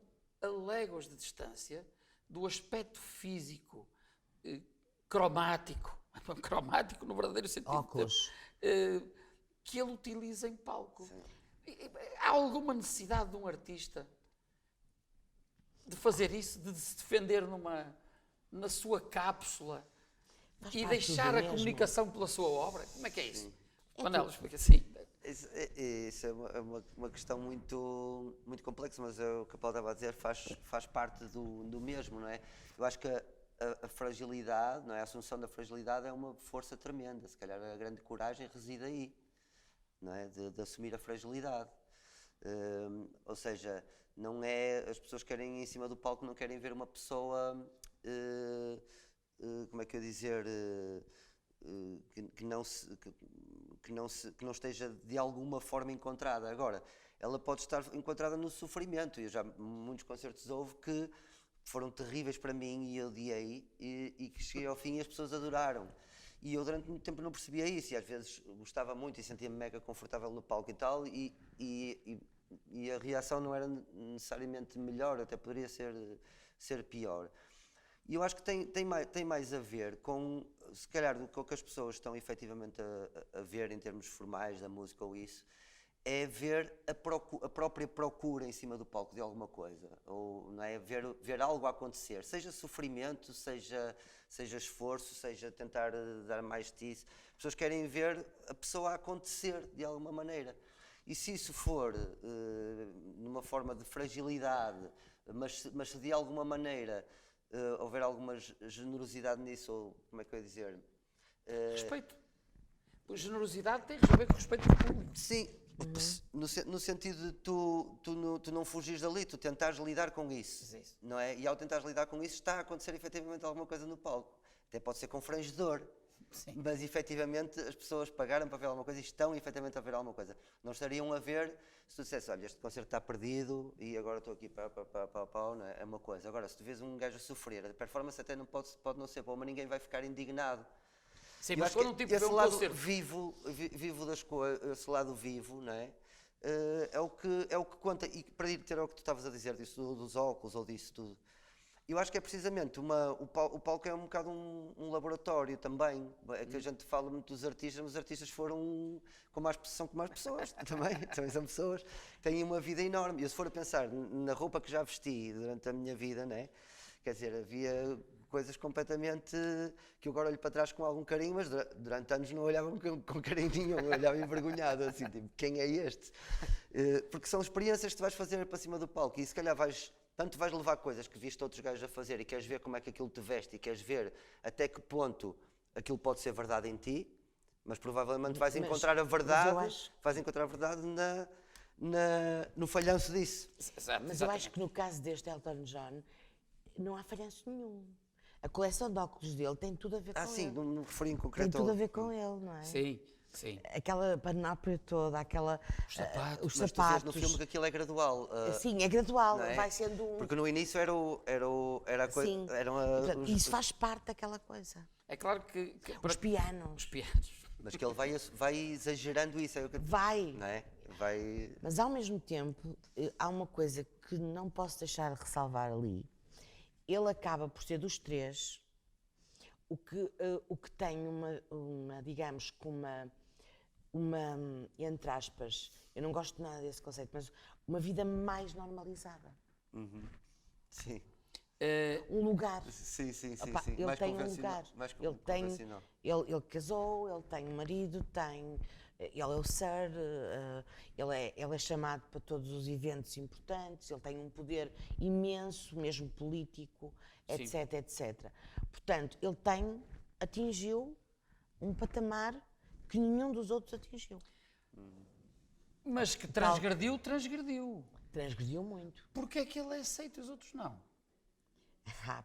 a léguas de distância do aspecto físico, cromático no verdadeiro sentido, óculos, que ele utiliza em palco. Há alguma necessidade de um artista de fazer isso, de se defender na sua cápsula e deixar a comunicação pela sua obra? Como é que é isso? Manel, explica assim. Isso é uma questão muito, muito complexa, mas o que a Paulo estava a dizer faz parte do mesmo, não é? Eu acho que a fragilidade, não é? A assunção da fragilidade é uma força tremenda. Se calhar a grande coragem reside aí, não é? De assumir a fragilidade. Ou seja, não é, as pessoas querem em cima do palco, não querem ver uma pessoa como é que eu ia dizer, que não esteja de alguma forma encontrada. Agora, ela pode estar encontrada no sofrimento. Eu já muitos concertos houve que foram terríveis para mim e eu odiei, e que cheguei ao fim e as pessoas adoraram. E eu durante muito tempo não percebia isso, e às vezes gostava muito e sentia-me mega confortável no palco e tal, e a reação não era necessariamente melhor, até poderia ser pior. E eu acho que tem mais a ver com, se calhar, do que o que as pessoas estão efetivamente a ver em termos formais da música ou isso, é ver a própria procura em cima do palco de alguma coisa, ou não é? Ver algo acontecer, seja sofrimento, seja esforço, seja tentar dar mais de ti. As pessoas querem ver a pessoa acontecer de alguma maneira. E se isso for numa forma de fragilidade, mas se de alguma maneira houver alguma generosidade nisso, ou como é que eu ia dizer? Respeito. A generosidade tem a ver com respeito do público. Sim. No sentido de tu não fugires dali, tu tentares lidar com isso, não é? E ao tentares lidar com isso está a acontecer efetivamente alguma coisa no palco. Até pode ser confrangedor, mas efetivamente as pessoas pagaram para ver alguma coisa e estão efetivamente a ver alguma coisa. Não estariam a ver se tu dissesse, olha, este concerto está perdido e agora estou aqui não é? É uma coisa. Agora, se tu vês um gajo a sofrer, a performance até não pode não ser boa, mas ninguém vai ficar indignado. Sim, mas quando um tipo vê um lado concerto vivo das coisas, esse lado vivo, não é? É o que conta. E para ir ter o que tu estavas a dizer disso dos óculos ou disso tudo, eu acho que é precisamente o palco é um bocado um laboratório também. É que a gente fala muito dos artistas, mas os artistas são como as pessoas também são pessoas, têm uma vida enorme. E eu, se for a pensar na roupa que já vesti durante a minha vida, não é? Quer dizer, havia coisas completamente que eu agora olho para trás com algum carinho, mas durante anos não olhava com carinho nenhum, eu olhava envergonhado, assim, tipo, quem é este? Porque são experiências que tu vais fazer para cima do palco, e se calhar vais levar coisas que viste outros gajos a fazer e queres ver como é que aquilo te veste e queres ver até que ponto aquilo pode ser verdade em ti, mas provavelmente vais encontrar a verdade no falhanço disso. Mas eu acho que no caso deste Elton John não há falhanço nenhum. A coleção de óculos dele tem tudo a ver com ele. Sim, não me referi em concreto. Tem tudo a ver com ele, não é? Sim. Aquela panóplia toda, os sapatos. Mas tu vês no filme que aquilo é gradual. Sim, é gradual, é? vai sendo um... Porque no início era a coisa... Sim, isso faz parte daquela coisa. É claro que os pianos. Mas que ele vai exagerando isso. Vai. Não é? Mas ao mesmo tempo, há uma coisa que não posso deixar de ressalvar ali. Ele acaba por ser dos três o que tem digamos, com uma, entre aspas, eu não gosto nada desse conceito, mas uma vida mais normalizada. Sim. Um lugar. Sim. Ele mais tem um lugar. Ele casou, ele tem um marido, ele é o Sir, ele é chamado para todos os eventos importantes, ele tem um poder imenso, mesmo político, etc, etc. Portanto, ele atingiu um patamar que nenhum dos outros atingiu. Mas que transgrediu. Transgrediu muito. Porquê é que ele é aceito e os outros não?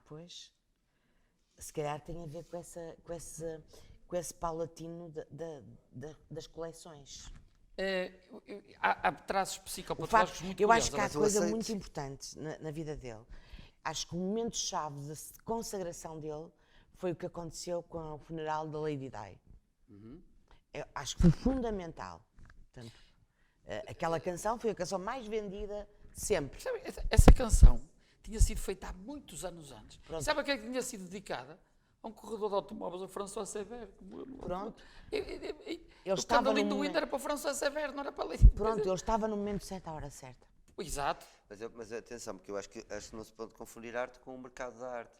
Pois. Se calhar tem a ver com esse paulatino das coleções. Há traços psicopatológicos muito curiosos. Eu acho que há coisa muito importante na vida dele. Acho que o momento-chave de consagração dele foi o que aconteceu com o funeral da Lady Di. Eu acho que foi fundamental. Portanto, aquela canção foi a canção mais vendida sempre. Sabe, essa canção tinha sido feita há muitos anos antes. Pronto. Sabe a quem é que tinha sido dedicada? A um corredor de automóveis, a François Sever. Pronto. O escândalinho do Windows era para o François Sever, não era para a Lady Di. Pronto, ele estava no momento certo, à hora certa. Exato. Mas atenção, porque eu acho que não se pode confundir arte com o mercado da arte.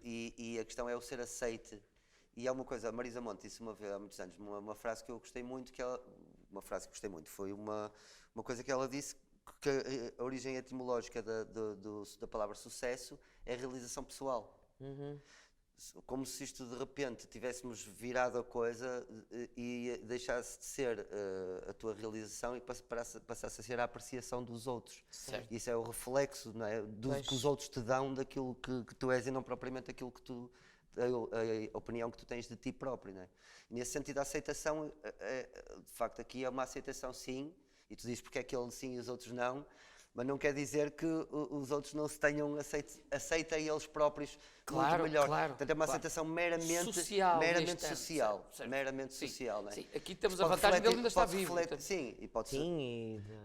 E a questão é o ser aceite. E há uma coisa, a Marisa Monte disse uma vez há muitos anos, uma frase que eu gostei muito, foi uma coisa que ela disse, que a origem etimológica da palavra sucesso é a realização pessoal. como se isto de repente tivéssemos virado a coisa e deixasse de ser a tua realização e passasse a ser a apreciação dos outros. Certo. Isso é o reflexo, não é? Do que os outros te dão daquilo que tu és e não propriamente aquilo que tu, a opinião que tu tens de ti próprio, não é? E nesse sentido a aceitação, de facto aqui é uma aceitação sim, e tu dizes porque é que ele sim e os outros não, mas não quer dizer que os outros não se tenham aceitem eles próprios muito melhor. Claro, portanto, é uma aceitação meramente social. Meramente social. Certo. Meramente Sim, social. Não é? sim. Aqui temos a vantagem dele ainda estar vivo. Sim, e pode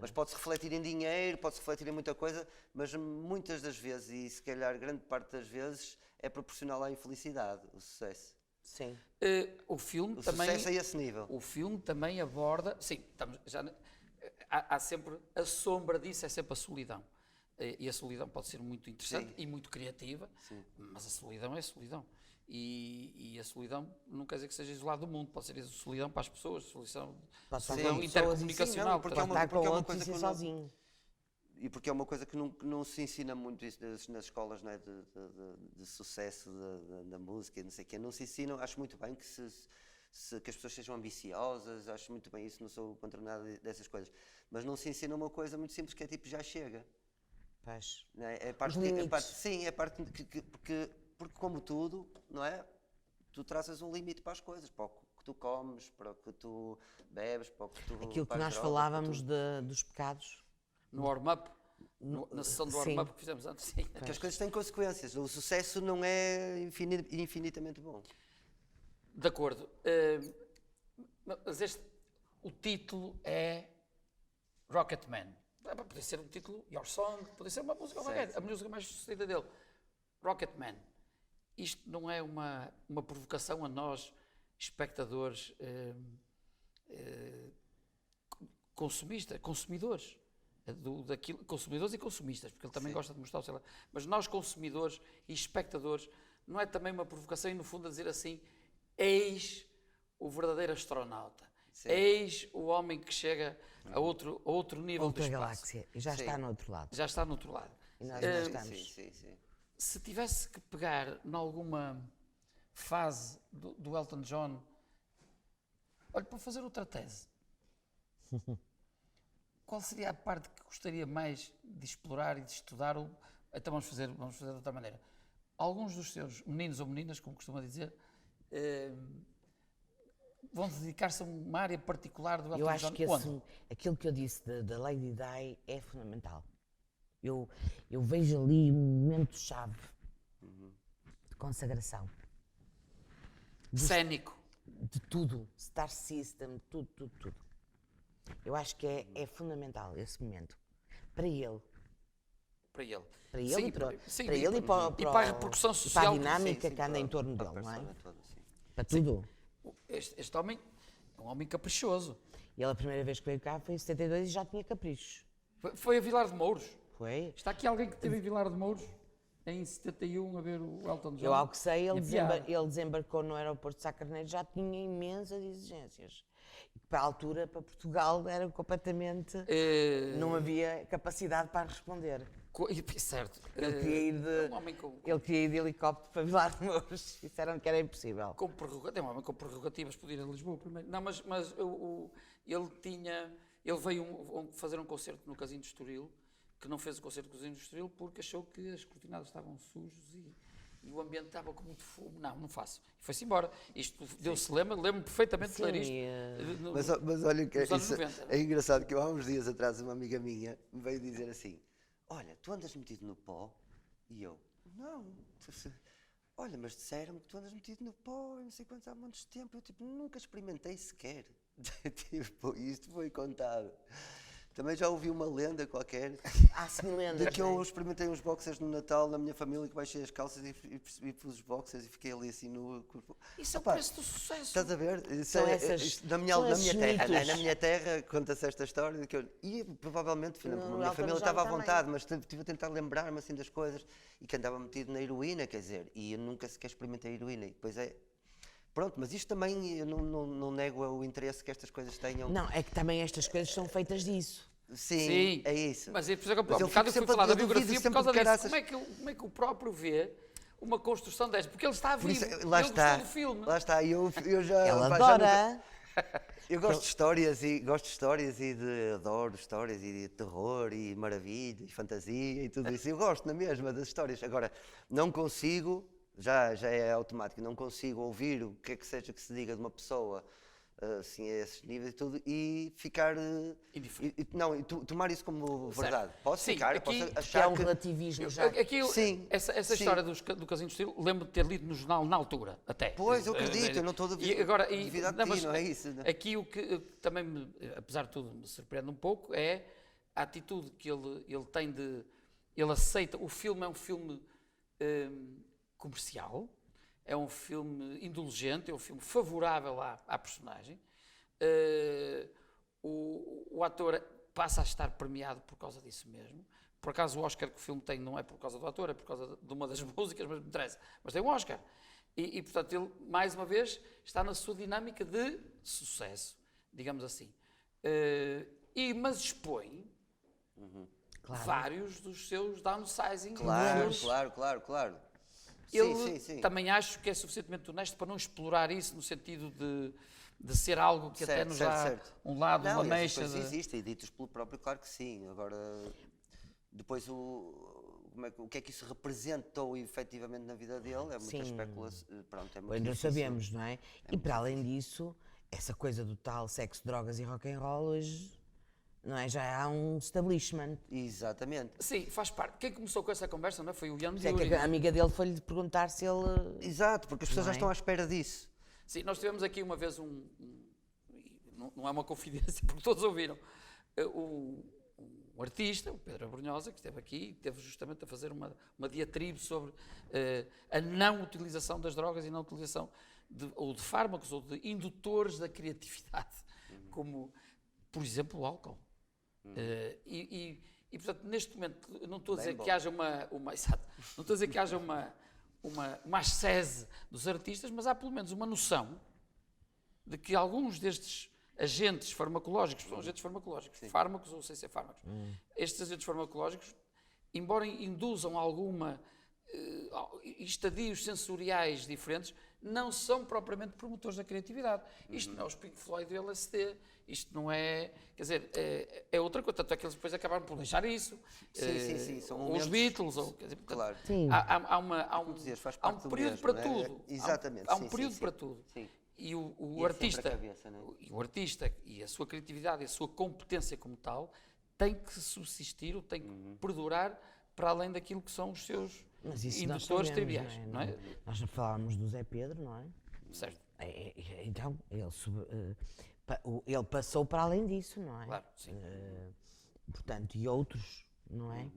mas pode-se refletir em dinheiro, pode-se refletir em muita coisa, mas muitas das vezes, e se calhar grande parte das vezes, é proporcional à infelicidade, o sucesso. Sim. O filme o também... sucesso é esse nível. O filme também aborda... Sim, estamos já... Há sempre a sombra disso, é sempre a solidão. E a solidão pode ser muito interessante e muito criativa, mas a solidão é solidão. E a solidão não quer dizer que seja isolado do mundo, pode ser solidão para as pessoas, solidão intercomunicacional. Porque é uma coisa que sozinho. E porque é uma coisa que não se ensina muito isso nas escolas, não é? de sucesso da música e não sei o quê. Não se ensina, acho muito bem que que as pessoas sejam ambiciosas, acho muito bem isso, não sou contra nada dessas coisas. Mas não se ensina uma coisa muito simples que é tipo, já chega. Pois. Não é? É a parte porque como tudo, não é? Tu traças um limite para as coisas, para o que tu comes, para o que tu bebes, para o que tu... Aquilo que nós falávamos dos pecados. No warm-up, na sessão do warm-up que fizemos antes. Sim. Porque as coisas têm consequências. O sucesso não é infinitamente bom. De acordo. Mas o título é Rocketman. Podia ser um título, Your Song, podia ser uma música qualquer, a música mais sucedida dele. Rocketman. Isto não é uma provocação a nós, espectadores, consumidores. Consumidores e consumistas, porque ele também gosta de mostrar o seu lado. Mas nós, consumidores e espectadores, não é também uma provocação e, no fundo, a dizer assim: eis o verdadeiro astronauta, eis o homem que chega a outro nível do espaço. Galáxia, e já está no outro lado. Já está no outro lado. E nós não estamos. Se tivesse que pegar em alguma fase do Elton John, olha, para fazer outra tese, qual seria a parte que gostaria mais de explorar e de estudar? Então vamos fazer de outra maneira. Alguns dos seus meninos ou meninas, como costuma dizer, vão dedicar-se a uma área particular do Elton John? Eu acho que aquilo que eu disse da Lady Di é fundamental. Eu vejo ali um momento-chave de consagração. Cénico. De tudo. Star System, tudo. Eu acho que é fundamental esse momento. Para ele. Para ele. Para ele, sim, e para ele e para a repercussão social. Para a dinâmica que anda em torno dele, não é? Para tudo. Este homem é um homem caprichoso. E ele, a primeira vez que veio cá foi em 72 e já tinha caprichos. Foi a Vilar de Mouros. Foi. Está aqui alguém que esteve em Vilar de Mouros em 71 a ver o Elton John? Eu, ao que sei, ele desembarcou no aeroporto de Sá Carneiro, já tinha imensas exigências. E para a altura, para Portugal, era completamente... Não havia capacidade para responder. Certo. Ele queria ir de helicóptero para Vilar de Mouros. Disseram que era impossível. É um homem com prerrogativas, podia ir a Lisboa primeiro. Não, mas ele veio fazer um concerto no Casino de Estoril, que não fez o concerto do Casino de Estoril porque achou que as cortinadas estavam sujos e o ambiente estava com muito fumo. Não faço. E foi-se embora. Isto deu-se, lembro-me perfeitamente de ler isto. Mas olha, que é engraçado que há uns dias atrás uma amiga minha me veio dizer assim: olha, tu andas metido no pó? E eu, não. Olha, mas disseram-me que tu andas metido no pó, não sei quantos há montes de tempo. Eu nunca experimentei sequer. Isto foi contado. Também já ouvi uma lenda qualquer. Sim, lendas. De que eu experimentei uns boxers no Natal na minha família, que baixei as calças e pus os boxers e fiquei ali assim no... Isso é o preço do sucesso. Estás a ver? Na minha terra conta-se esta história de que e provavelmente a minha família estava à vontade, mas estive a tentar lembrar-me assim das coisas e que andava metido na heroína, quer dizer, e eu nunca sequer experimentei heroína. E depois pronto, mas isto também, eu não nego o interesse que estas coisas tenham. Não, é que também estas coisas são feitas disso. Sim, é isso. Mas por exemplo, há um bocado eu fui falar da biografia por causa disso. Como é que o próprio vê uma construção desta, porque ele está Por vivo, isso, lá ele está, gostou do filme. lá está, eu já... Ela pá, adora. Eu gosto de histórias adoro histórias e de terror e maravilha e fantasia e tudo isso. Eu gosto na mesma das histórias. Agora, não consigo, já é automático, não consigo ouvir o que é que seja que se diga de uma pessoa assim, a esses níveis e tudo e ficar... tomar isso como verdade. Posso ficar, aqui, posso achar que é um relativismo já. Sim, essa história do Casino de Estilo, lembro de ter lido no jornal na altura, até. Pois, eu acredito, eu não estou a duvidar de ti, não é isso? Não. Aqui o que também, apesar de tudo, me surpreende um pouco é a atitude que ele tem de... Ele aceita, o filme é um filme comercial, é um filme indulgente, é um filme favorável à personagem. O ator passa a estar premiado por causa disso mesmo. Por acaso o Oscar que o filme tem não é por causa do ator, é por causa de uma das músicas, mas me interessa. Mas tem um Oscar. E portanto, ele, mais uma vez, está na sua dinâmica de sucesso, digamos assim. Mas expõe vários dos seus downsizing. Claro. Ele também acho que é suficientemente honesto para não explorar isso no sentido de ser algo que até nos dá um lado, uma mecha. Não, existem, ditos pelo próprio, claro que sim. Agora, depois o que é que isso representou efetivamente na vida dele é muita especulação. Pronto, é muito não difícil. sabemos, não é? E para além disso, essa coisa do tal sexo, drogas e rock and roll hoje... Não é? Já há um establishment. Exatamente. Sim, faz parte. Quem começou com essa conversa não é? Foi o Ian É Dury. que a amiga dele foi-lhe perguntar se ele... Exato, porque as pessoas já estão à espera disso. Sim, nós tivemos aqui uma vez não é uma confidência, porque todos ouviram, um artista, o Pedro Abrunhosa, que esteve aqui e teve justamente a fazer uma diatribe sobre a não utilização das drogas e não utilização ou de fármacos ou de indutores da criatividade, como, por exemplo, o álcool. E portanto, neste momento, não estou a dizer que haja exato, não estou a dizer que haja uma ascese dos artistas, mas há pelo menos uma noção de que alguns destes agentes farmacológicos, são agentes farmacológicos, fármacos ou sem ser fármacos, estes agentes farmacológicos, embora induzam alguma estadios sensoriais diferentes, não são propriamente promotores da criatividade. Isto não é os Pink Floyd e o LSD, isto não é, quer dizer, é outra coisa, tanto é que eles depois acabaram por deixar isso, sim, são os momentos... Beatles, ou, quer dizer, portanto, claro. há um período para tudo, exatamente, há um período para tudo. Sim. E o artista, o artista e a sua criatividade e a sua competência como tal tem que subsistir, ou tem que perdurar para além daquilo que são os seus indutores triviais, não é? Nós já falávamos do Zé Pedro, não é? Certo. Então, ele passou para além disso, não é? Claro, sim. Portanto, e outros, não é?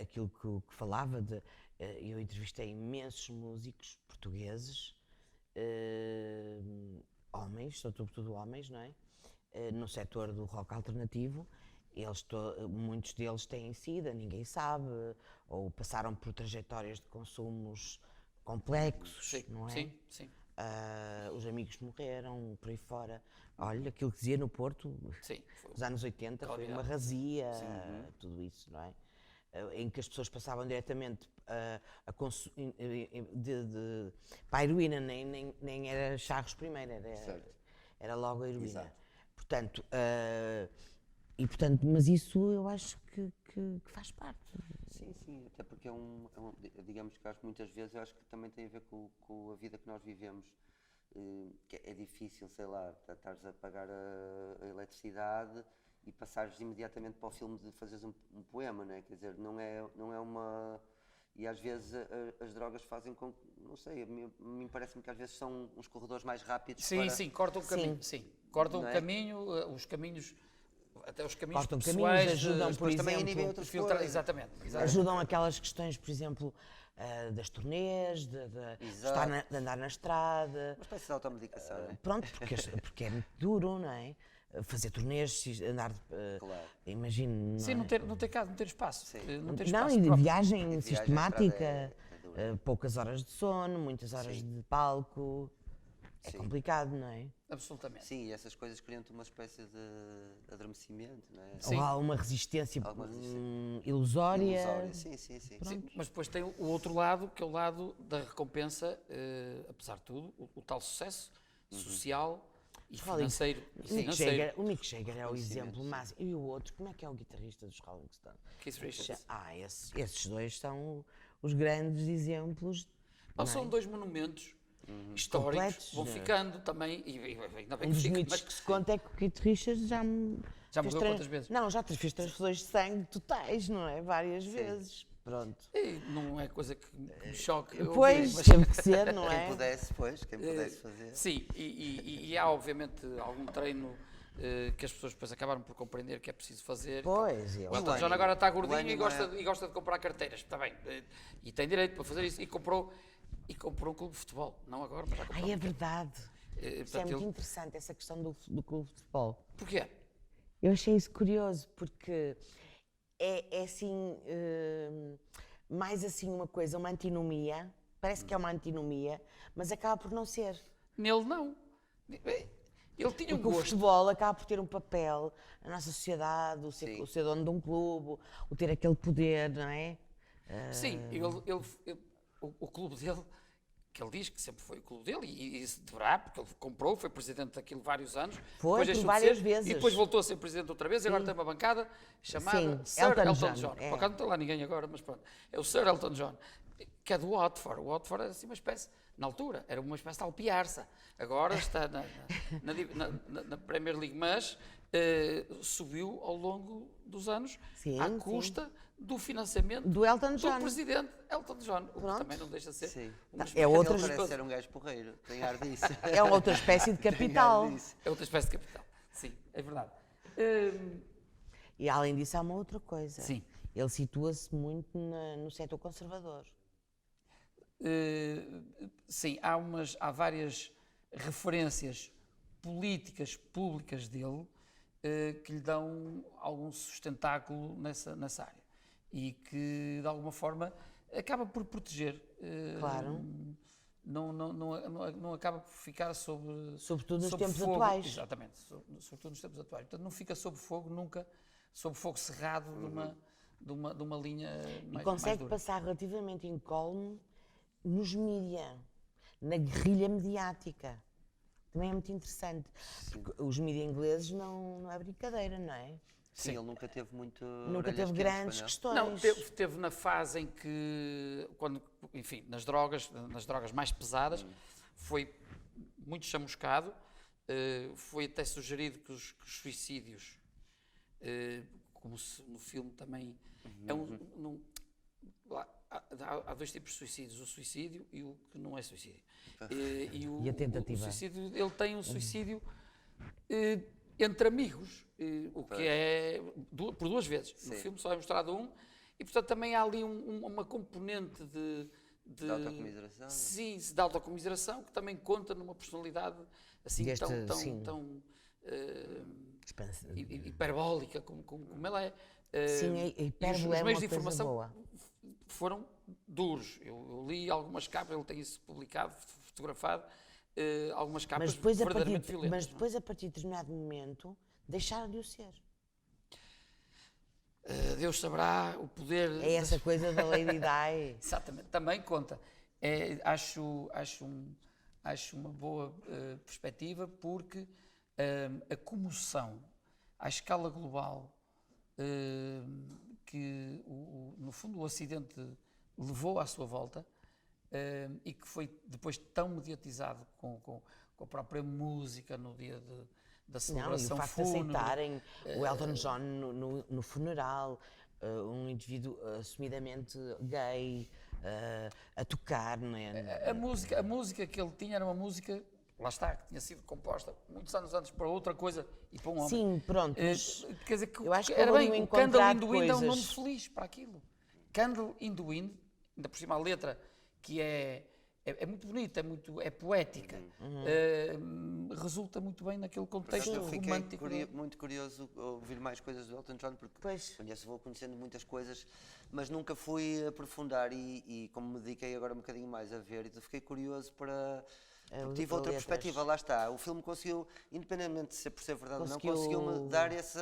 Aquilo que falava de... eu entrevistei imensos músicos portugueses, homens, sobretudo homens, não é? No setor do rock alternativo, muitos deles têm sida, ninguém sabe, ou passaram por trajetórias de consumos complexos, não é? Sim. Os amigos morreram, por aí fora. Olha, aquilo que dizia no Porto, nos anos 80, foi uma razia, tudo isso, não é? Em que as pessoas passavam diretamente para a heroína, nem era charros primeiro, era logo a heroína. Exato. Portanto, mas isso eu acho que faz parte. Sim, até porque digamos que acho que muitas vezes eu acho que também tem a ver com a vida que nós vivemos, que é difícil, sei lá, estares a pagar a eletricidade e passares imediatamente para o filme de fazeres um poema, né? Quer dizer, não é uma... E às vezes as drogas fazem com que, não sei, a mim parece-me que às vezes são uns corredores mais rápidos Sim, cortam o caminho, cortam o caminho, os caminhos... Até os caminhos cortam pessoais, caminhos, ajudam, por exemplo, também outras coisas. Exatamente. Ajudam aquelas questões, por exemplo, das turnês, de andar na estrada. Mas parece automedicação, não é? Pronto, porque é muito duro, não é? Fazer turnês, andar... Claro. Imagino... Sim, não ter espaço. Não ter não, espaço e próprio. viagem sistemática, poucas horas de sono, muitas horas de palco... é Sim. complicado, não é? Absolutamente. Sim, e essas coisas criam-te uma espécie de adormecimento, não é? Ou há uma resistência, Alguma resistência. ilusória. Ilusória, sim, sim, sim. Sim, mas depois tem o outro lado, que é o lado da recompensa, apesar de tudo, o tal sucesso social e financeiro. O Mick Jagger é o exemplo máximo. E o outro, como é que é o guitarrista dos Rolling Stones? Keith Richards. Esses dois são os grandes exemplos. Não, são dois monumentos históricos, completos, vão ficando também, e ainda bem Um que dos ficam, mitos mas que se conta é que o Keith Richards já fez morreu quantas vezes? Não, já fez transfusões de sangue totais, não é? Várias vezes. Pronto. E não é coisa que me choque. Pois, mas... teve que ser, não é? Quem pudesse fazer. Sim, e há obviamente algum treino que as pessoas depois acabaram por compreender que é preciso fazer. Pois, o Elton John agora está gordinho e gosta de comprar carteiras, está bem, e tem direito para fazer isso, e comprou um clube de futebol, não agora, mas já comprou. É verdade. Isso é muito interessante, essa questão do clube de futebol. Porquê? Eu achei isso curioso, porque é assim, mais assim uma coisa, uma antinomia, parece que é uma antinomia, mas acaba por não ser. Nele não. Ele tinha um Porque gosto. o futebol acaba por ter um papel na nossa sociedade, o ser dono de um clube, o ter aquele poder, não é? Sim, o clube dele, que ele diz que sempre foi o clube dele, e deverá, porque ele comprou, foi presidente daquilo vários anos. Foi, por várias vezes. E depois voltou a ser presidente outra vez, e agora tem uma bancada chamada Sir Elton John. Por acaso não está lá ninguém agora, mas pronto. É o Sir Elton John, que é do Watford. O Watford era assim uma espécie, na altura, era uma espécie de Alpiarça. Agora está na Premier League, mas subiu ao longo dos anos à custa do financiamento do Elton John. Do presidente Elton John, o que também não deixa de ser. É outra Ele parece ser um gajo porreiro, tem ar disso. É outra espécie de capital. É outra espécie de capital, sim, é verdade. E além disso há uma outra coisa. Sim. Ele situa-se muito no setor conservador. Sim, há várias referências políticas públicas dele que lhe dão algum sustentáculo nessa área e que de alguma forma acaba por proteger. Claro. Não acaba por ficar sobretudo nos tempos fogo. Atuais. Exatamente, sobretudo nos tempos atuais. Portanto, não fica sob fogo nunca, sob fogo cerrado de uma linha mais E consegue dura. passar relativamente incólume nos mídia, na guerrilha mediática. Também é muito interessante. Porque os mídia ingleses não é brincadeira, não é? Sim, ele nunca teve muito. Nunca teve grandes questões. Não, teve na fase em que, enfim, nas drogas mais pesadas, foi muito chamuscado, foi até sugerido que os suicídios, como no filme também, há dois tipos de suicídios, o suicídio e o que não é suicídio. E a tentativa. O suicídio, ele tem um suicídio entre amigos, o que é por duas vezes. No filme só é mostrado um, e portanto também há ali uma componente de autocomiseração. Sim, de autocomiseração, que também conta numa personalidade assim tão hiperbólica como ela é. Sim, a hipérbole é os meios uma de informação coisa boa. foram duros. Eu li algumas capas, ele tem isso publicado, fotografado, algumas capas verdadeiramente violentas. Mas depois, a partir de determinado momento, deixaram de o ser. Deus saberá o poder... É essa coisa da Lady Di. Exatamente, também conta. Acho uma boa perspectiva, porque a comoção à escala global que, no fundo, o acidente levou à sua volta e que foi depois tão mediatizado com a própria música no dia da celebração. Não, e o facto fúnebre, de aceitarem o Elton John no funeral, um indivíduo assumidamente gay, a tocar, não é? A música que ele tinha era uma música, lá está, que tinha sido composta muitos anos antes para outra coisa e para um homem. Sim, pronto. Quer dizer, eu acho que era bem, o Candle in the Wind coisas. é um nome feliz para aquilo. Candle in the Wind, ainda por cima a letra, que é muito bonita, é poética, resulta muito bem naquele contexto romântico. Eu fiquei muito curioso ouvir mais coisas do Elton John, porque vou conhecendo muitas coisas, mas nunca fui aprofundar e como me dediquei agora um bocadinho mais a ver, então fiquei curioso para Tive outra letras. perspectiva, lá está. O filme conseguiu, independentemente de ser por ser verdade ou não, Conseguiu- conseguiu-me dar esse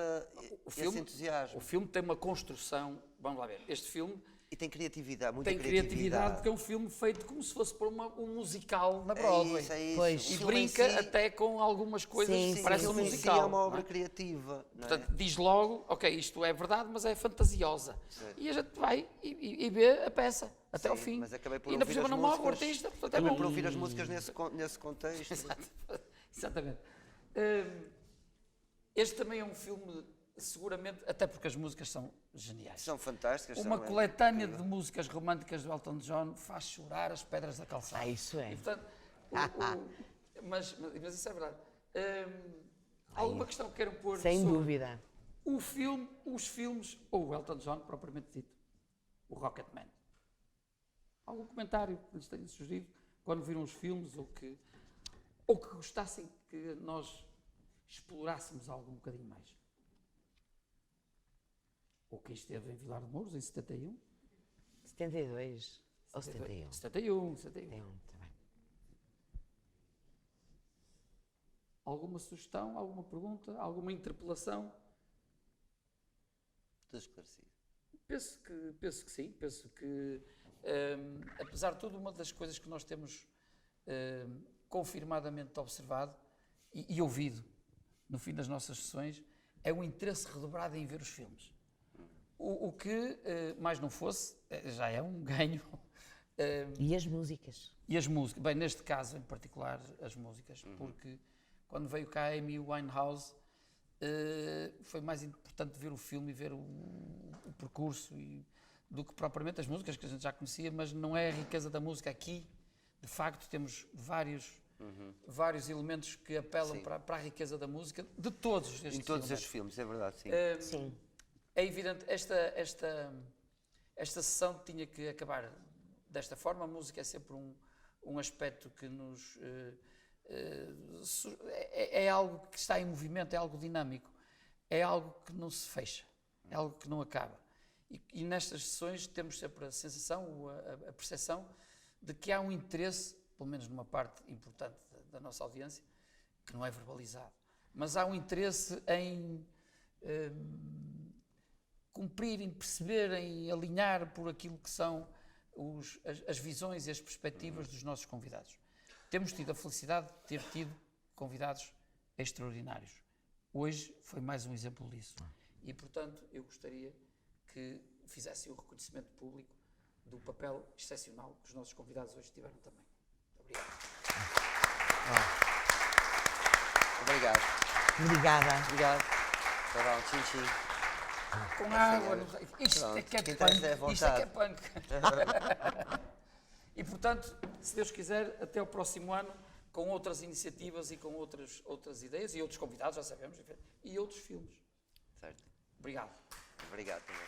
filme- entusiasmo. O filme tem uma construção, vamos lá ver, este filme E tem criatividade, muita tem criatividade porque é um filme feito como se fosse para um musical na Broadway. isso, é isso. Pois. E O filme em brinca si- até com algumas coisas Sim, que sim, parece o um filme em si musical. é uma obra não é? criativa. Não é? Portanto, diz logo, ok, isto é verdade, mas é fantasiosa. Certo. E a gente vai e vê a peça até ao Sim, fim. mas acabei por e ainda por ouvir cima as não morre o músicas- artista, portanto é Acabei bom. por ouvir as músicas nesse contexto. Exatamente. Este também é um filme, seguramente, até porque as músicas são geniais. São fantásticas. Uma são, coletânea de músicas românticas do Elton John faz chorar as pedras da calçada. Isso é. E, portanto, mas isso é verdade. Alguma questão que queiram pôr Sem sobre dúvida. o filme, os filmes, ou o Elton John, propriamente dito, o Rocketman? Algum comentário que lhes tenha sugerido quando viram os filmes ou que gostassem que nós explorássemos algo um bocadinho mais? Ou quem esteve em Vilar de Mouros em 71? 72 ou 71? 71. 71, tá bem. Alguma sugestão, alguma pergunta, alguma interpelação? Tudo esclarecido. Penso que sim, penso que, apesar de tudo, uma das coisas que nós temos confirmadamente observado e ouvido no fim das nossas sessões é o interesse redobrado em ver os filmes. O que mais não fosse, já é um ganho. E as músicas? E as músicas, bem, neste caso em particular, as músicas, porque quando veio cá a Amy Winehouse, foi mais importante ver o filme e ver o percurso do que propriamente as músicas que a gente já conhecia, mas não é a riqueza da música aqui. De facto, temos vários elementos que apelam para a riqueza da música de todos estes filmes. Em todos estes filmes, é verdade, sim. Sim. É evidente, esta sessão tinha que acabar desta forma. A música é sempre um aspecto que nos... é algo que está em movimento, é algo dinâmico, é algo que não se fecha, é algo que não acaba. E nestas sessões temos sempre a sensação, a percepção de que há um interesse, pelo menos numa parte importante da nossa audiência, que não é verbalizado, mas há um interesse em cumprir, em perceber, em alinhar por aquilo que são as visões e as perspectivas dos nossos convidados. Temos tido a felicidade de ter tido convidados extraordinários. Hoje foi mais um exemplo disso. E, portanto, eu gostaria que fizessem o reconhecimento público do papel excepcional que os nossos convidados hoje tiveram também. Muito obrigado. Obrigado. Obrigada. Obrigado. Tá bom, tchim. Com água. Isto é que é punk. Isto é que é punk. E, portanto, se Deus quiser, até o próximo ano, com outras iniciativas e com outras ideias e outros convidados, já sabemos, e outros filmes. Certo. Obrigado. Obrigado também.